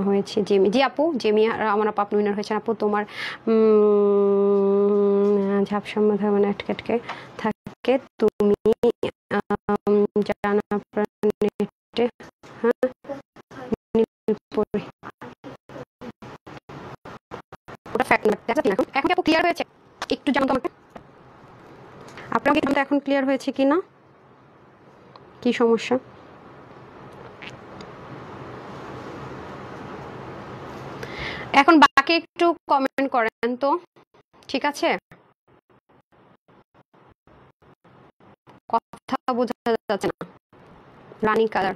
হয়েছে জেমি। জি আপু, জেমি আমার আপু, আপনি উইনার হয়েছেন আপু। তোমার ঝাপসা মাথা মানে আটকে আটকে থাকে, তুমি জানা নেটে। হ্যাঁ ওটা ফ্যাক্ট না, দেখা এখন এখন কি আপু ক্লিয়ার হয়েছে? একটু জানো তো আমাকে, আপনাকে এখন ক্লিয়ার হয়েছে কি না, কি সমস্যা? এখন বাকি একটু কমেন্ট করেন তো, ঠিক আছে? কথা বোঝা যাচ্ছে না। রানী কালার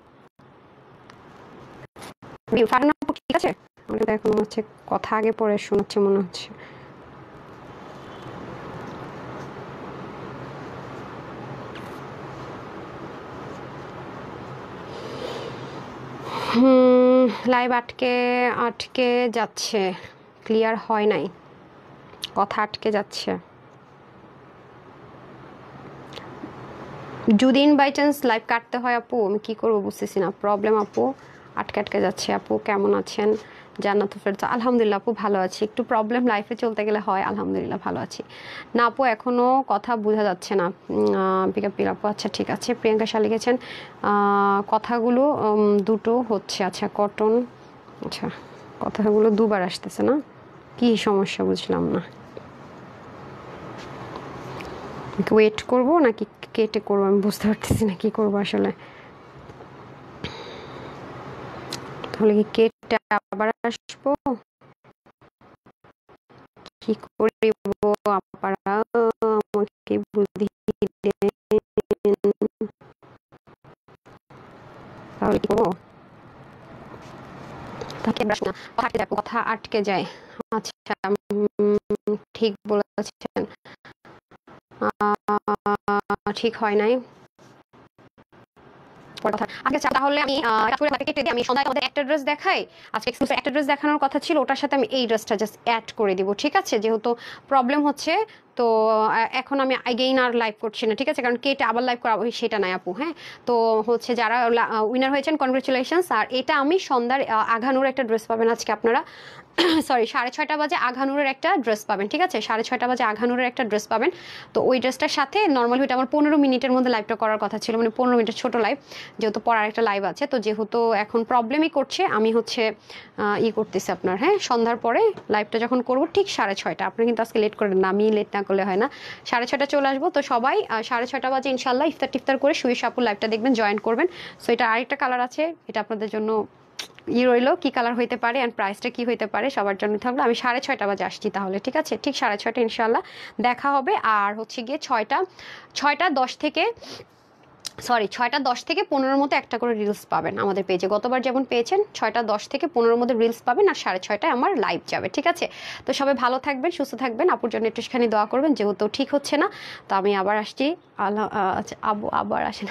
ফারহানা আপু ঠিক আছে? আমাকে তো এখন হচ্ছে কথা আগে পরে শোনাচ্ছে মনে হচ্ছে। লাইভ আটকে আটকে যাচ্ছে, ক্লিয়ার হয় নাই, কথা আটকে যাচ্ছে। যদি বাই চান্স লাইভ কাটতে হয় আপু, আমি কী করবো বুঝতেছি না, প্রবলেম আপু, আটকে আটকে যাচ্ছে। আপু কেমন আছেন? জান্নাতুল ফেরদৌস, আলহামদুলিল্লাহ আপু ভালো আছি। একটু প্রবলেম লাইফে চলতে গেলে হয়, আলহামদুলিল্লাহ ভালো আছি। না আপু এখনও কথা বোঝা যাচ্ছে না। পিকাপিল আপু আচ্ছা ঠিক আছে। প্রিয়াঙ্কা শাহ লিখেছেন কথাগুলো দুটো হচ্ছে। আচ্ছা কটন, আচ্ছা কথাগুলো দুবার আসতেছে না, কি সমস্যা বুঝলাম না। ওয়েট করবো নাকি কেটে করবো আমি বুঝতে পারতেছি না, কি করবো আসলে। তাহলে কি কেটে আবার আসবো, কি করিব আপনারা আমাকে বুদ্ধি দেন, তাহলে কি করবো? কথা আটকে যায়। আচ্ছা ঠিক বলেছেন, ঠিক হয় নাই। আচ্ছা তাহলে আমি কেটে দিই। আমি সন্ধ্যায় আমাদের একটা ড্রেস দেখাই, আজকে এক্সক্লুসিভ একটা ড্রেস দেখানোর কথা ছিল, ওটার সাথে আমি এই ড্রেসটা জাস্ট অ্যাড করে দিব, ঠিক আছে? যেহেতু প্রবলেম হচ্ছে তো এখন আমি আগেইন আর লাইভ করছি না, ঠিক আছে? কারণ কেটে আবার লাইভ করা সেটা নাই আপু। হ্যাঁ তো হচ্ছে যারা উইনার হয়েছেন কনগ্রেচুলেশনস। আর এটা আমি সন্ধ্যার আঘানুর একটা ড্রেস পাবেন আজকে আপনারা, সরি 6:30 বাজে আঘানুরের একটা ড্রেস পাবেন, ঠিক আছে? 6:30 বাজে আঘানুরের একটা ড্রেস পাবেন। তো ওই ড্রেসটার সাথে নর্মাল ওইটা আমার 15 মিনিটের মধ্যে লাইভটা করার কথা ছিল, মানে 15 মিনিটের ছোট লাইভ, যেহেতু পড়ার একটা লাইভ আছে। তো যেহেতু এখন প্রবলেমই করছে, আমি হচ্ছে করতেছি আপনার, হ্যাঁ সন্ধ্যার পরে লাইভটা যখন করবো ঠিক 6:30, আপনি কিন্তু আজকে লেট করেন না, আমি লেট না করলে হয় না। 6:30 চলে আসবো, তো সবাই 6:30 বাজে ইনশাল্লাহ ইফতার টিফতার করে শুয়ে সাপুর লাইভটা দেখবেন, জয়েন করবেন। সো এটা আরেকটা কালার আছে, এটা আপনাদের জন্য রইলো, কি কালার হইতে পারে অ্যান্ড প্রাইসটা কি হইতে পারে সবার জন্য থাকলো। আমি 6:30 বাজে আসছি তাহলে, ঠিক আছে? ঠিক 6:30 ইনশাল্লাহ দেখা হবে। আর হচ্ছে গিয়ে 6:10 থেকে 6:10 থেকে 15 মতো একটা করে রিলস পাবেন আমাদের পেজে, গতবার যেমন পেয়েছেন। 6:10 থেকে 15 মধ্যে রিলস পাবেন, আর 6:30 আমার লাইভ যাবে, ঠিক আছে? তো সবাই ভালো থাকবেন, সুস্থ থাকবেন, আপুর জন্য একটুখানি দোয়া করবেন, যেহেতু ঠিক হচ্ছে না। তো আমি আবার আসছি, আল্লাহ আবু আবার আসেন।